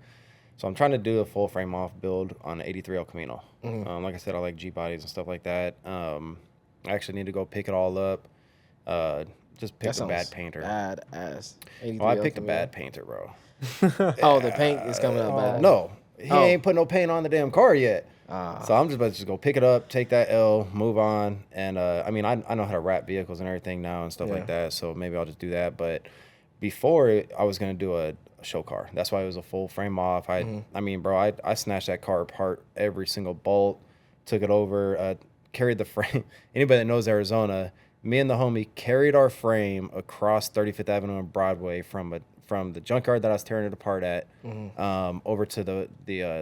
so I'm trying to do a full frame off build on an 83 El Camino. Like I said, I like G bodies and stuff like that. I actually need to go pick it all up. Just pick a bad painter. Badass. Well, I picked a bad painter, bro. Oh, the paint is coming out bad. No, he ain't put no paint on the damn car yet. So I'm just about to just go pick it up, take that L, move on. And I mean, I know how to wrap vehicles and everything now and stuff like that. So maybe I'll just do that. But before, I was going to do a show car. That's why it was a full frame off. I mean, bro, I snatched that car apart, every single bolt, took it over, carried the frame. Anybody that knows Arizona, me and the homie carried our frame across 35th Avenue and Broadway from the junkyard that I was tearing it apart at over to the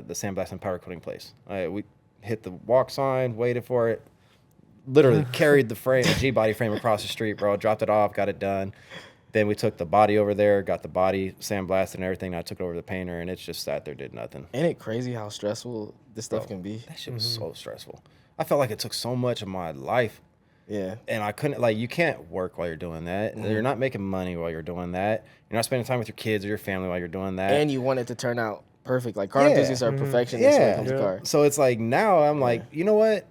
sandblasting powder coating place. We hit the walk sign, waited for it, literally carried the frame, the G-body frame across the street, bro, dropped it off, got it done. Then we took the body over there, got the body sandblasted and everything. I took it over to the painter, and it's just sat there, did nothing. Ain't it crazy how stressful this stuff can be? That shit was so stressful. I felt like it took so much of my life. Yeah. And I couldn't, you can't work while you're doing that. You're not making money while you're doing that. You're not spending time with your kids or your family while you're doing that. And you want it to turn out perfect. Like, car enthusiasts are perfectionists when it comes to cars. So it's like, now I'm like, you know what?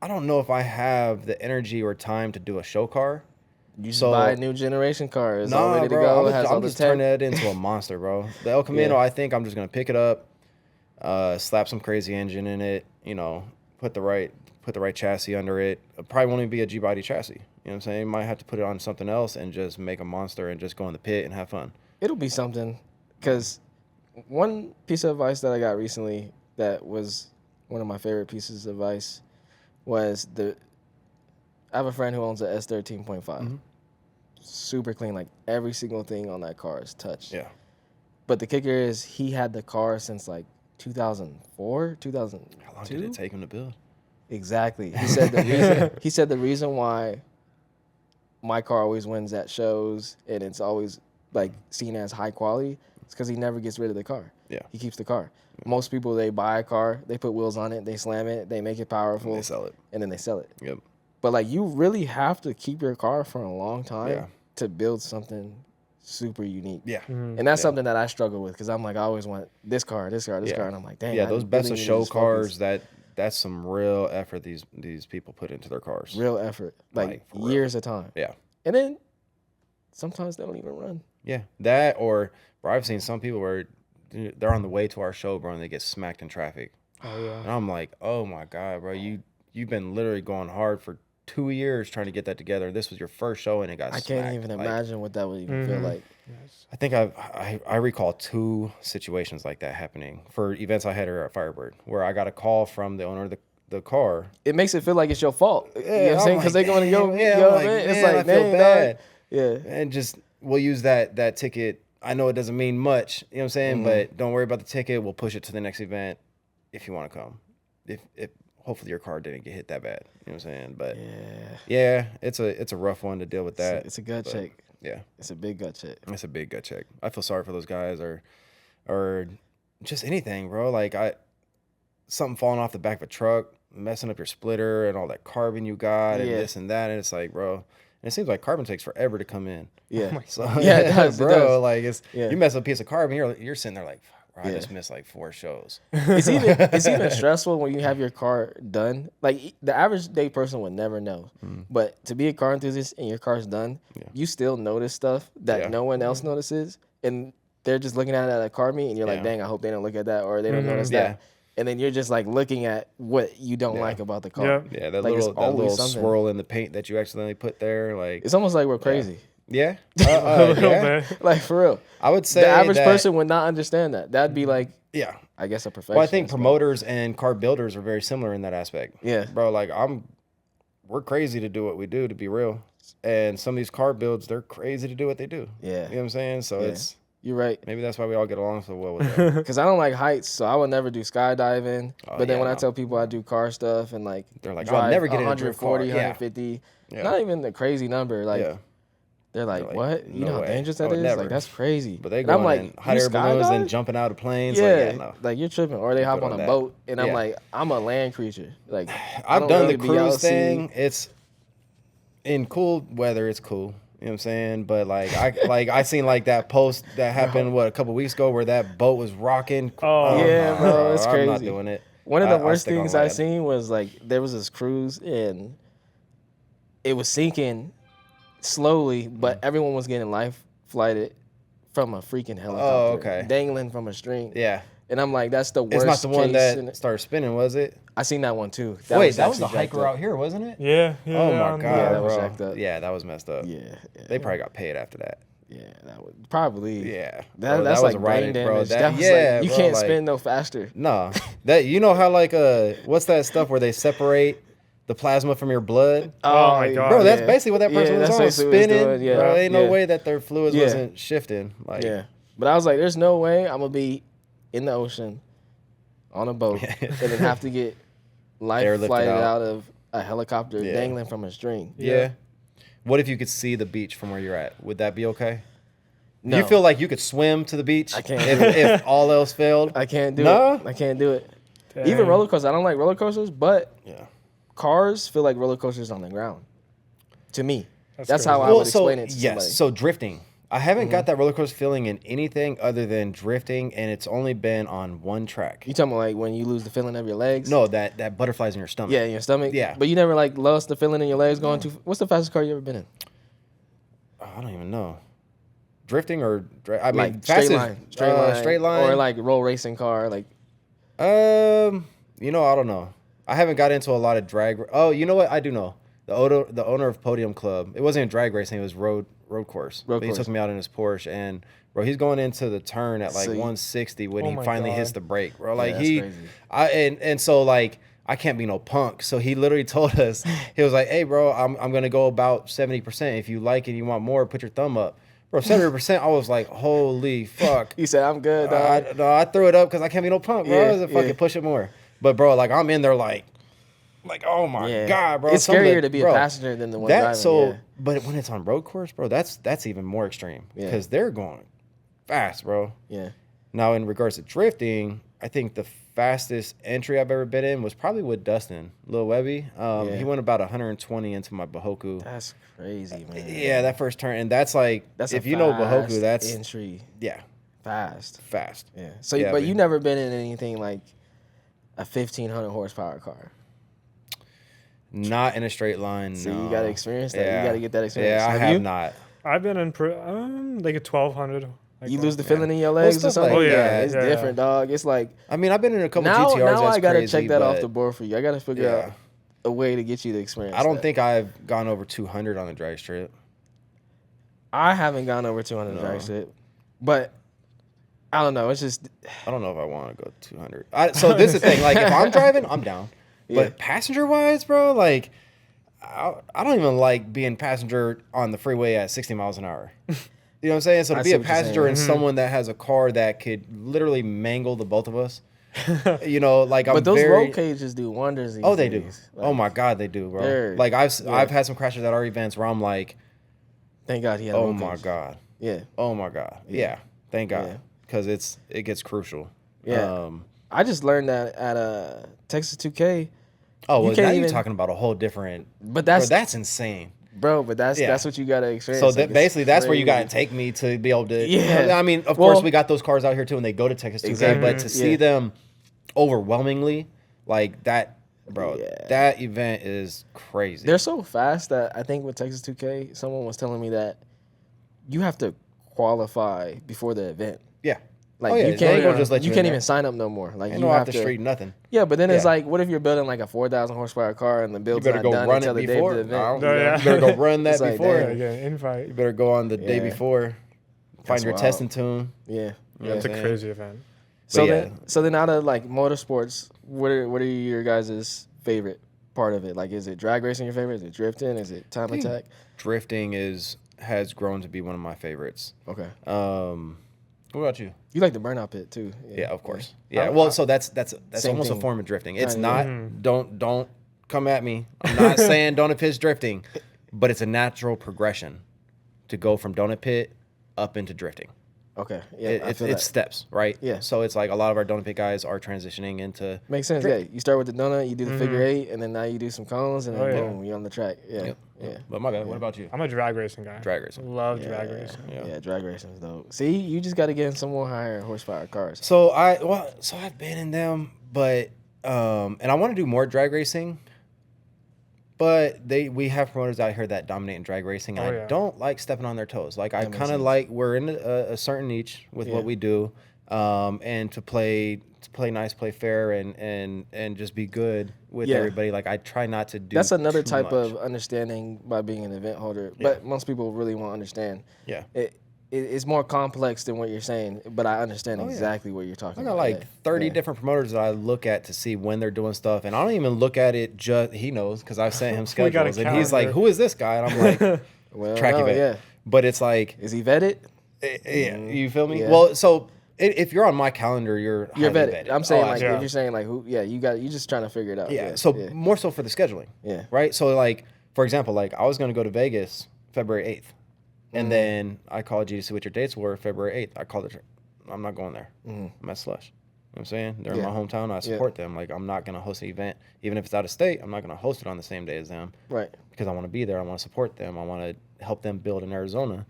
I don't know if I have the energy or time to do a show car. You just buy a new generation car. It's all ready to go. I'm just turning it into a monster, bro. The El Camino, I think I'm just going to pick it up, slap some crazy engine in it, put the right chassis under it. It probably won't even be a G-body chassis. You know what I'm saying? You might have to put it on something else and just make a monster and just go in the pit and have fun. It'll be something. Because one piece of advice that I got recently that was one of my favorite pieces of advice was I have a friend who owns a S13.5. Super clean. Like, every single thing on that car is touched. Yeah. But the kicker is he had the car since, 2004, 2002. How long did it take him to build? Exactly. He said the reason why my car always wins at shows and it's always seen as high quality is because he never gets rid of the car. Yeah. He keeps the car. Most people, they buy a car, they put wheels on it, they slam it, they make it powerful. And they sell it. And then they sell it. Yep. But you really have to keep your car for a long time to build something super unique. Yeah. And that's something that I struggle with because I'm I always want this car, and I'm like, dang. Yeah, those best of show cars, that's some real effort these people put into their cars. Real effort. Years of time. Yeah. And then sometimes they don't even run. Yeah. That or, bro, I've seen some people where they're on the way to our show, bro, and they get smacked in traffic. Oh, yeah. And I'm like, oh, my God, bro, you've been literally going hard for 2 years trying to get that together. This was your first show, and it got smacked. I can't even imagine what that would even feel like. Yes. I think I recall 2 situations like that happening for events I had here at Firebird, where I got a call from the owner of the car. It makes it feel like it's your fault. Yeah, you know what I'm saying? Because they going to go, it's I feel bad. Yeah. And just, we'll use that ticket. I know it doesn't mean much, you know what I'm saying? But don't worry about the ticket. We'll push it to the next event if you want to come. If hopefully your car didn't get hit that bad, you know what I'm saying? But yeah, it's a rough one to deal with that. It's a gut check. Yeah. It's a big gut check. It's a big gut check. I feel sorry for those guys or just anything, bro. Something falling off the back of a truck, messing up your splitter and all that carbon you got and this and that. And it's like, bro, and it seems like carbon takes forever to come in. Yeah. So, it does, bro, it does. You mess up a piece of carbon, you're sitting there like, fuck, bro, I just missed 4 shows. It's even stressful when you have your car done. The average day person would never know. But to be a car enthusiast and your car's done, you still notice stuff that no one else notices. And they're just looking at it at a car meet and you're like, dang, I hope they don't look at that or they don't notice that. And then you're just looking at what you don't like about the car. Yeah, that little swirl in the paint that you accidentally put there. It's almost like we're crazy. Yeah. A little bit. For real. I would say the average person would not understand that. That'd be I guess a professional. Well, I think promoters and car builders are very similar in that aspect. Yeah. Bro, we're crazy to do what we do, to be real. And some of these car builds, they're crazy to do what they do. Yeah. You know what I'm saying? So you're right. Maybe that's why we all get along so well with that. Because I don't like heights, so I would never do skydiving. But then when I tell people I do car stuff and they're like, drive I'll never get 140, into a car. 150, not even the crazy number. They're like, what? You no know how way. dangerous I that would is? never. Like, that's crazy. But they And I'm go like, in hot you air balloons skydive? and jumping out of planes. Yeah, Like, yeah, no. like you're tripping. Or they hop Good on on a that. boat, and I'm Yeah. like, I'm a land creature. Like, I've done the really be out cruise at sea. thing. It's in cool weather. It's cool. You know what I'm saying? But like I seen like that post that happened a couple weeks ago where that boat was rocking. Oh, yeah, no, bro, it's I'm not crazy. doing it. One of the I'll worst stick on things I land. seen was like there was this cruise and it was sinking slowly, but everyone was getting life flighted from a freaking helicopter, okay. dangling from a string. Yeah. And I'm like, that's the worst. It's not the one case that started spinning, was it? I seen that one too. Wait, that was actually the hiker jacked up. out here, wasn't it? Yeah. Oh my god, Yeah, that was bro. jacked up. Yeah, that was messed up. Yeah, They probably got paid after that. yeah, that would probably. Yeah, That, bro, that's that was like riding, brain bro. damage. That, That was yeah, like, you bro, can't like, spin no faster. No, that you know how like what's that stuff where they separate the plasma from your blood? Oh my God. Bro, that's yeah. basically what that person Yeah, was that's on, basically what he was spinning. doing, yeah. Bro, ain't no Yeah. way that their fluids Yeah. wasn't shifting. Like, Yeah, but I was like, there's no way I'm gonna be in the ocean on a boat and then have to get life Airlifted flighted out. out of a helicopter Yeah. dangling from a string. yeah. What if you could see the beach from where you're at? Would that be okay? No, You feel like you could swim to the beach? I can't. If all else failed. I can't do No? it. I can't do it. Dang. Even roller coasters. I don't like roller coasters, but Yeah. cars feel like roller coasters on the ground. To me, that's That's how crazy. I would explain it to yes. somebody. So drifting. I haven't got that roller coaster feeling in anything other than drifting, and it's only been on one track. You talking about like when you lose the feeling of your legs? No, that butterflies in your stomach. Yeah, in your stomach. Yeah. But you never like lost the feeling in your legs going too. What's the fastest car you ever been in? Oh, I don't even know. Drifting or I mean, Like fastest, straight line, or like roll racing car. Like you know, I don't know. I haven't got into a lot of drag. Oh, you know what? I do know. The owner of Podium Club. It wasn't drag racing. It was road course. Road But he course. took me out in his Porsche, and bro, he's going into the turn at like So you- 160 when Oh he my finally God. hits the brake, bro. Like that's crazy. and so like I can't be no punk. So he literally told us, he was like, "Hey, bro, I'm gonna go about 70%. If you like it, you want more, put your thumb up." Bro, 70%. I was like, "Holy fuck!" He said, "I'm good, dog." I threw it up because I can't be no punk, bro. Yeah, I was like, fuck yeah. it, push it more. But bro, like I'm in there like oh my Yeah. god, bro. It's Some of scarier the- to be bro, a passenger than the one that driving. so. Yeah. But when it's on road course, bro, that's even more extreme Yeah. because they're going fast, bro. Yeah. Now in regards to drifting, I think the fastest entry I've ever been in was probably with Dustin, Lil Webby. Yeah. He went about 120 into my Bahoku. That's crazy, man. Yeah, that first turn, and that's like That's if a you know fast Bahoku, that's entry yeah, fast. fast. Yeah. So, Yeah, but man. you never been in anything like a 1,500 horsepower car. Not in a straight line. So no. you got to experience that. Yeah. You got to get that experience. Yeah, I have you? not. I've been in like a 1,200. Like You that. lose the feeling in your legs or stuff something? like that. It's Yeah. different, dog. It's like I mean, I've been in a couple now GTRs. That's I gotta crazy, check that off but the board for you. I gotta figure Yeah. out a way to get you to experience. I don't that. think I've gone over 200 on a drag strip. I haven't gone over 200 No. drag strip, but I don't know. It's just I don't know if I want to go 200. So this is the thing. Like, if I'm driving, I'm down. Yeah. But passenger-wise, bro, like, I don't even like being passenger on the freeway at 60 miles an hour. You know what I'm saying? So to I be see a what you're passenger saying. in someone that has a car that could literally mangle the both of us, you know, like I'm but those very. roll cages do wonders. These Oh, they do. days. Oh my God, they do, bro. they're- Like yeah. I've had some crashes at our events where I'm like, Thank God he had. a oh roll my cage. God, Yeah, oh my God, yeah. Thank Yeah. God, because it gets crucial. Yeah. I just learned that at Texas 2K. Oh, You well, can't now you're even- talking about a whole different. But Bro, that's that's insane. bro. But that's Yeah. what you gotta experience. So Like, that it's basically, that's where you got to crazy. take me to be able to. Yeah. I mean, of Well- course, we got those cars out here too, and they go to Texas 2K. Exactly. But to see Yeah. them overwhelmingly like that, bro, Yeah. that event is crazy. They're so fast that I think with Texas 2K, someone was telling me that you have to qualify before the event. yeah. Like Oh, yeah, you they can't ain't gonna even, just let you you in can't there. even sign up no more. Like Ain't you no have off the to. street, nothing. Yeah, but then it's Yeah. like, what if you're building like a 4,000 horsepower car and the You build's better not go done run until it the day before. of the event? No, yeah. You better go run that It's like, before. Yeah, damn. get an invite. You better go on the day Yeah. before. Find That's your wild. testing tune. Yeah. You know Yeah, what it's a I'm saying? crazy event. So yeah. then out of like motorsports, what are your guys' favorite part of it? Like, is it drag racing your favorite? Is it drifting? Is it time think- attack? Drifting has grown to be one of my favorites. Okay. What about you? You like the burnout pit too. Yeah, of course. Yeah, well, so that's Same almost thing. a form of drifting. It's Kinda, not. Don't come at me. I'm not saying don't pitch drifting, but it's a natural progression to go from donut pit up into drifting. Okay. Yeah. It's steps, right? Yeah. So it's like a lot of our donut pit guys are transitioning into. Makes sense. drift. Yeah. You start with the donut, you do the figure 8, and then now you do some cones, and then boom, you're on the track. Yeah. Yep. Yeah. But my bad. What about you? I'm a drag racing guy. Drag racing. Love drag racing. Yeah. Drag racing is dope. See, you just got to get in some more higher horsepower cars. So I've been in them, but and I want to do more drag racing. But we have promoters out here that dominate in drag racing, and I don't like stepping on their toes. Like I kind of like we're in a certain niche with what we do, and to play nice, play fair, and just be good with everybody. Like I try not to do. That's another too type much. of understanding by being an event holder. But most people really won't understand. Yeah. It's more complex than what you're saying, but I understand exactly what you're talking I about. got like 30 different promoters that I look at to see when they're doing stuff, and I don't even look at it. He knows because I've sent him schedules, and he's like, "Who is this guy?" And I'm like, well, "Track event." Yeah. But it's like, is he vetted? Yeah, you feel me? Yeah. Well, so if you're on my calendar, you're highly vetted. I'm saying if you're saying like who, you're just trying to figure it out. Yeah. So more so for the scheduling. Yeah. Right. So like for example, like I was going to go to Vegas February 8th. And then I called you to see what your dates were February 8th. I called it. I'm not going there. I'm at Slush. You know what I'm saying? They're in my hometown. I support them. Like, I'm not going to host an event. Even if it's out of state, I'm not going to host it on the same day as them. Right. Because I want to be there. I want to support them. I want to help them build in Arizona.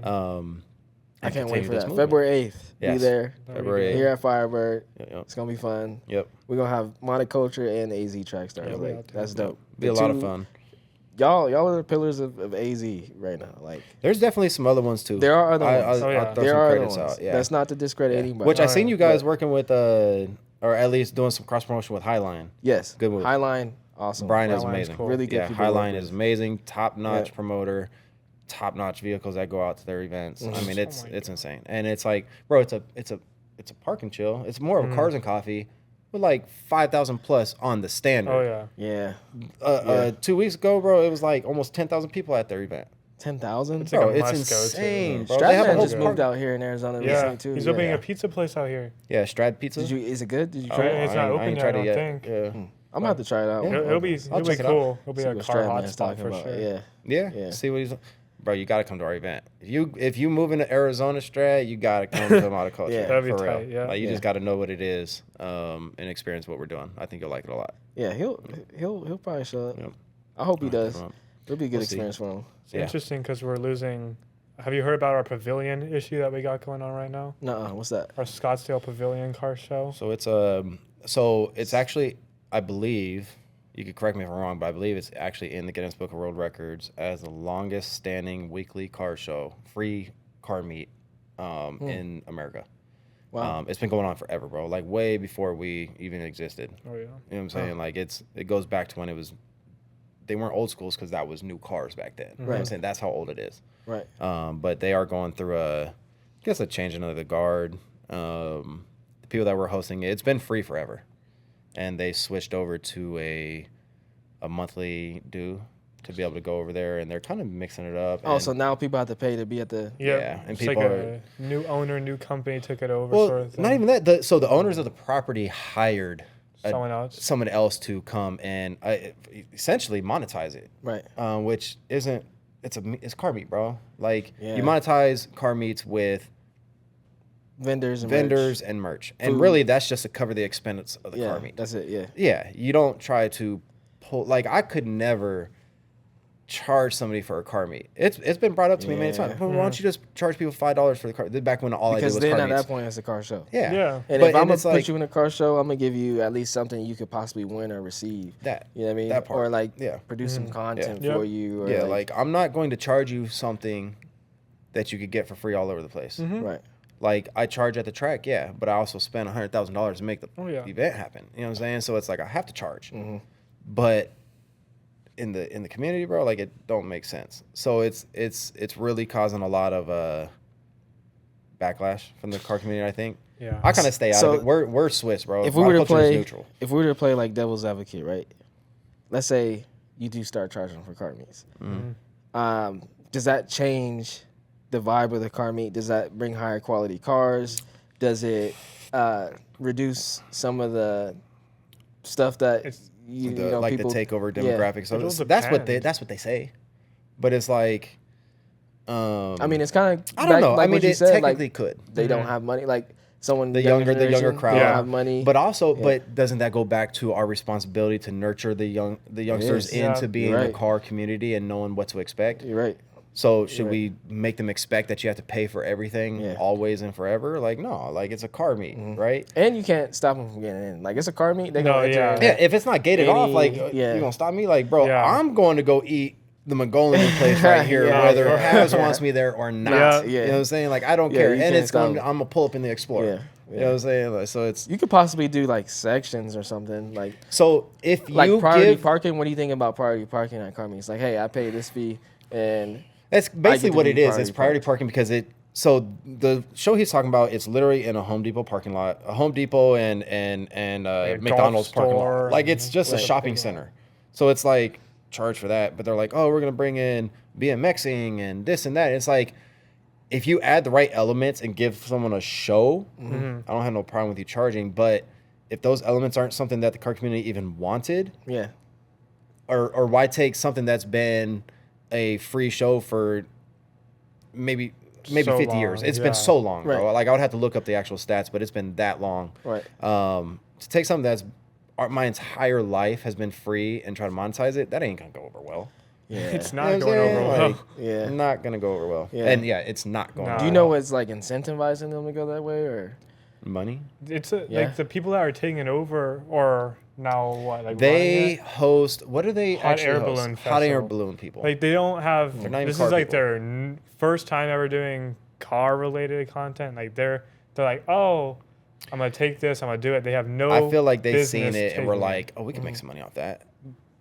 I can't wait for that. February 8th. Yes. Be there. February 8th. Here at Firebird. Yep. It's going to be fun. Yep. We're going to have ModdedKulture and AZ TrackStars. Yep. Like, that's dope. Be a lot of fun. Y'all are the pillars of AZ right now. Like, there's definitely some other ones too. There are other ones. I'll throw there some are other credits ones. out. Yeah. That's not to discredit anybody. Which I seen you guys working with, or at least doing some cross promotion with Highline. Yes. Good move. Highline, awesome. Brian is Highline's amazing. cool. Really good. Yeah, people to work Highline with. is amazing. Top notch promoter. Top notch vehicles that go out to their events. I mean, it's insane, and it's like, bro, it's a park and chill. It's more of cars and coffee, with like 5,000 plus on the standard. Oh yeah. Yeah. 2 weeks ago, bro, it was like almost 10,000 people at their event. 10,000? Like Bro, a it's must-go insane. too. Bro, they have a Stratman whole just moved out here in Arizona recently too. He's opening a pizza place out here. Yeah, Strad Pizza. Is it good? Did you try Oh, it? it's not open yet, I don't think. Yeah. I'm gonna have to try it out. It'll be I'll check it out. cool. It'll be See a what car Stratman's hotspot talking for about. sure. Yeah. Yeah. See what he's. Bro, you got to come to our event. If you move into Arizona, Strad, you got to come to ModdedKulture. Yeah. That'd be for tight, real. yeah. Like you just got to know what it is, and experience what we're doing. I think you'll like it a lot. Yeah, he'll probably show up. Yep. I hope he does. Come on. It'll be a good We'll see. experience for him. It's interesting because we're losing. Have you heard about our pavilion issue that we got going on right now? Nuh-uh, what's that? Our Scottsdale Pavilion car show. So it's actually, I believe, you could correct me if I'm wrong, but I believe it's actually in the Guinness Book of World Records as the longest standing weekly car show, free car meet in America. Wow. It's been going on forever, bro. Like way before we even existed. Oh yeah. You know what I'm saying? Like it goes back to when they weren't old schools because that was new cars back then. You know what I'm saying? That's how old it is. Right. But they are going through a changing of the guard. The people that were hosting it, it's been free forever. And they switched over to a monthly due to be able to go over there, and they're kind of mixing it up. Oh, so now people have to pay to be at the... Yeah, and it's people like are... a new owner, new company took it over. Well, sort of thing. not even that. So the owners of the property hired someone else to come and essentially monetize it. Right. Which isn't... It's car meet, bro. Like, Yeah. you monetize car meets with... Vendors and merch. Food. And really, that's just to cover the expense of the car meet. That's it, yeah. Yeah, you don't try to pull... Like, I could never charge somebody for a car meet. It's been brought up to me many times. Why don't you just charge people $5 for the car? Back when all I did was car Because then at meets. that point, it's a car show. Yeah. Yeah. And if I'm going to put you in a car show, I'm going to give you at least something you could possibly win or receive. That. You know what I mean? That part. Or like produce some content for you. Or Yeah, like I'm not going to charge you something that you could get for free all over the place. Right. Like I charge at the track, yeah, but I also spend $100,000 to make the event happen. You know what I'm saying? So it's like I have to charge. But in the community, bro, like it don't make sense. So it's really causing a lot of backlash from the car community, I think. Yeah. I kind of stay out of it. We're Swiss, bro. If we were to Culture is play neutral. if we were to play like devil's advocate, right? Let's say you do start charging for car meets. Does that change the vibe of the car meet? Does that bring higher quality cars? Does it reduce some of the stuff that like people, the takeover demographics? It'll So that's what depend. they say, but it's like I mean, it's kind of I don't know. Like I mean, what you it said, technically like, could. they don't have money. Like someone The younger crowd don't have money. But also, but doesn't that go back to our responsibility to nurture the youngsters is. into being You're the right. car community and knowing what to expect? You're right. So should we make them expect that you have to pay for everything always and forever? Like, no, like it's a car meet, right? And you can't stop them from getting in. Like it's a car meet. They're gonna enter in. Yeah, if it's not gated off, like you gonna stop me? Like, bro, I'm going to go eat the Mongolian place right here, whether Havs wants me there or not. You know what I'm saying? Like, I don't care. And it's going. I'm gonna pull up in the Explorer. You know what I'm saying? Like, so it's you could possibly do like sections or something. Like so if you like priority give parking. What do you think about priority parking at car meets? Like, hey, I pay this fee and. That's basically what it is. It's priority park. parking because it. So the show he's talking about, it's literally in a Home Depot parking lot, a Home Depot and McDonald's parking lot. Like it's just a shopping center. So it's like charge for that, but they're like, oh, we're gonna bring in BMXing and this and that. It's like if you add the right elements and give someone a show, I don't have no problem with you charging. But if those elements aren't something that the car community even wanted, or why take something that's been a free show for maybe so 50 long, years. It's been so long, bro. Like I would have to look up the actual stats, but it's been that long. To take something that's my entire life has been free and try to monetize it, that ain't gonna go over well. It's not going over well. Not gonna go over well. And it's not going. Do you know what's like incentivizing them to go that way or money? It's like the people that are taking it over or. Now what? Like they host. What do they hot actually air host? balloon festival. Hot air balloon people. Like they don't have. This is like people. their first time ever doing car related content. Like they're like, oh, I'm gonna take this. I'm gonna do it. They have no. I feel like they've seen it and we're like, oh, we can make some money off that.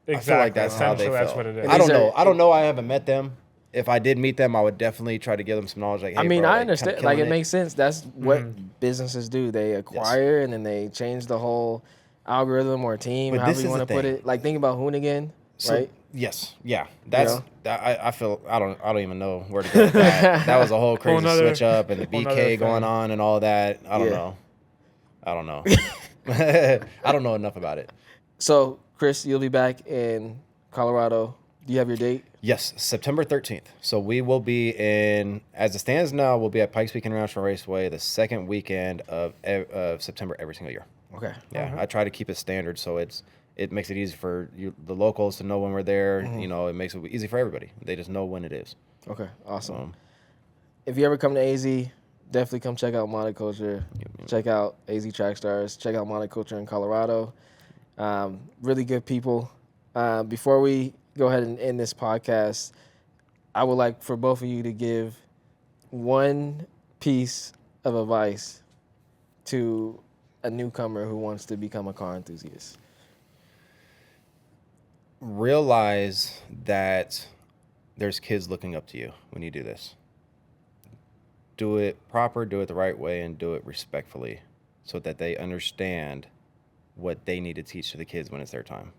Exactly. I feel like that's how they feel. That's what it is. I don't know. I don't know. I haven't met them. If I did meet them, I would definitely try to give them some knowledge. Like, hey, I mean, bro, I understand. Like, it makes sense. That's what businesses do. They acquire and then they change the whole algorithm or team, however you want to put it. Like, think about Hoonigan, right? Yes, yeah. That's I feel I don't even know where to go with that. That was a whole crazy switch up and the BK going on and all that. I don't know. I don't know. I don't know enough about it. So, Chris, you'll be back in Colorado. Do you have your date? Yes, September 13th. So we will be in, as it stands now, we'll be at Pikes Peak International Raceway the second weekend of September every single year. Okay. Yeah, I try to keep it standard so it makes it easy for the locals to know when we're there. You know, it makes it easy for everybody. They just know when it is. Okay, awesome. If you ever come to AZ, definitely come check out ModdedKulture. Check out AZ TrackStars. Check out ModdedKulture in Colorado. Really good people. Before we go ahead and end this podcast, I would like for both of you to give one piece of advice to a newcomer who wants to become a car enthusiast. Realize that there's kids looking up to you when you do this. Do it proper, do it the right way, and do it respectfully so that they understand what they need to teach to the kids when it's their time.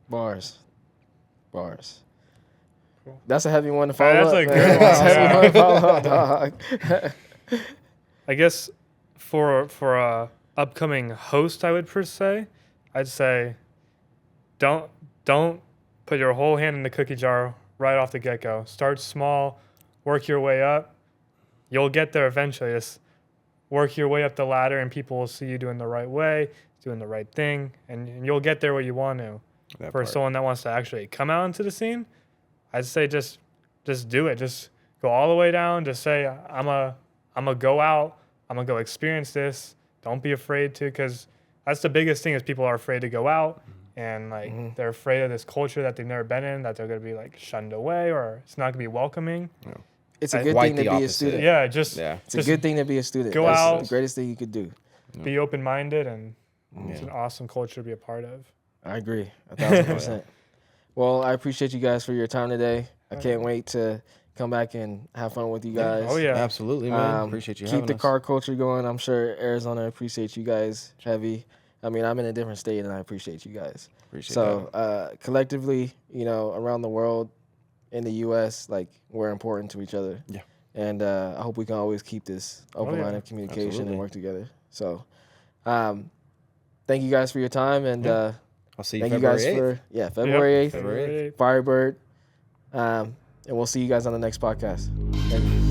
Bars. Cool. That's a heavy one to follow up. That's a good one. That's a heavy one to follow up, dog. I guess for a upcoming host, I'd say don't put your whole hand in the cookie jar right off the get-go. Start small, work your way up. You'll get there eventually. Just work your way up the ladder and people will see you doing the right way, doing the right thing, and you'll get there where you want to. For someone that wants to actually come out into the scene, I'd say just do it. Just go all the way down. Just say, I'm a go out. I'm going to go experience this. Don't be afraid to, because that's the biggest thing is people are afraid to go out and like they're afraid of this culture that they've never been in, that they're going to be like shunned away or it's not going to be welcoming. Yeah. It's a good thing to be a student. Yeah, it's a good thing to be a student. Go That's out. the greatest thing you could do. Be open-minded, and it's an awesome culture to be a part of. I agree, 1,000%. Well, I appreciate you guys for your time today. I can't wait to come back and have fun with you guys. Oh, yeah. Absolutely, man. Appreciate you having us. Keep the car culture going. I'm sure Arizona appreciates you guys heavy. I mean, I'm in a different state, and I appreciate you guys. Appreciate that. Collectively, around the world, in the U.S., like, we're important to each other. Yeah. And I hope we can always keep this open line of communication and work together. So, thank you guys for your time, and I'll see you thank February you guys 8th. for February 8th. February 8th. Firebird. and we'll see you guys on the next podcast. Thank you.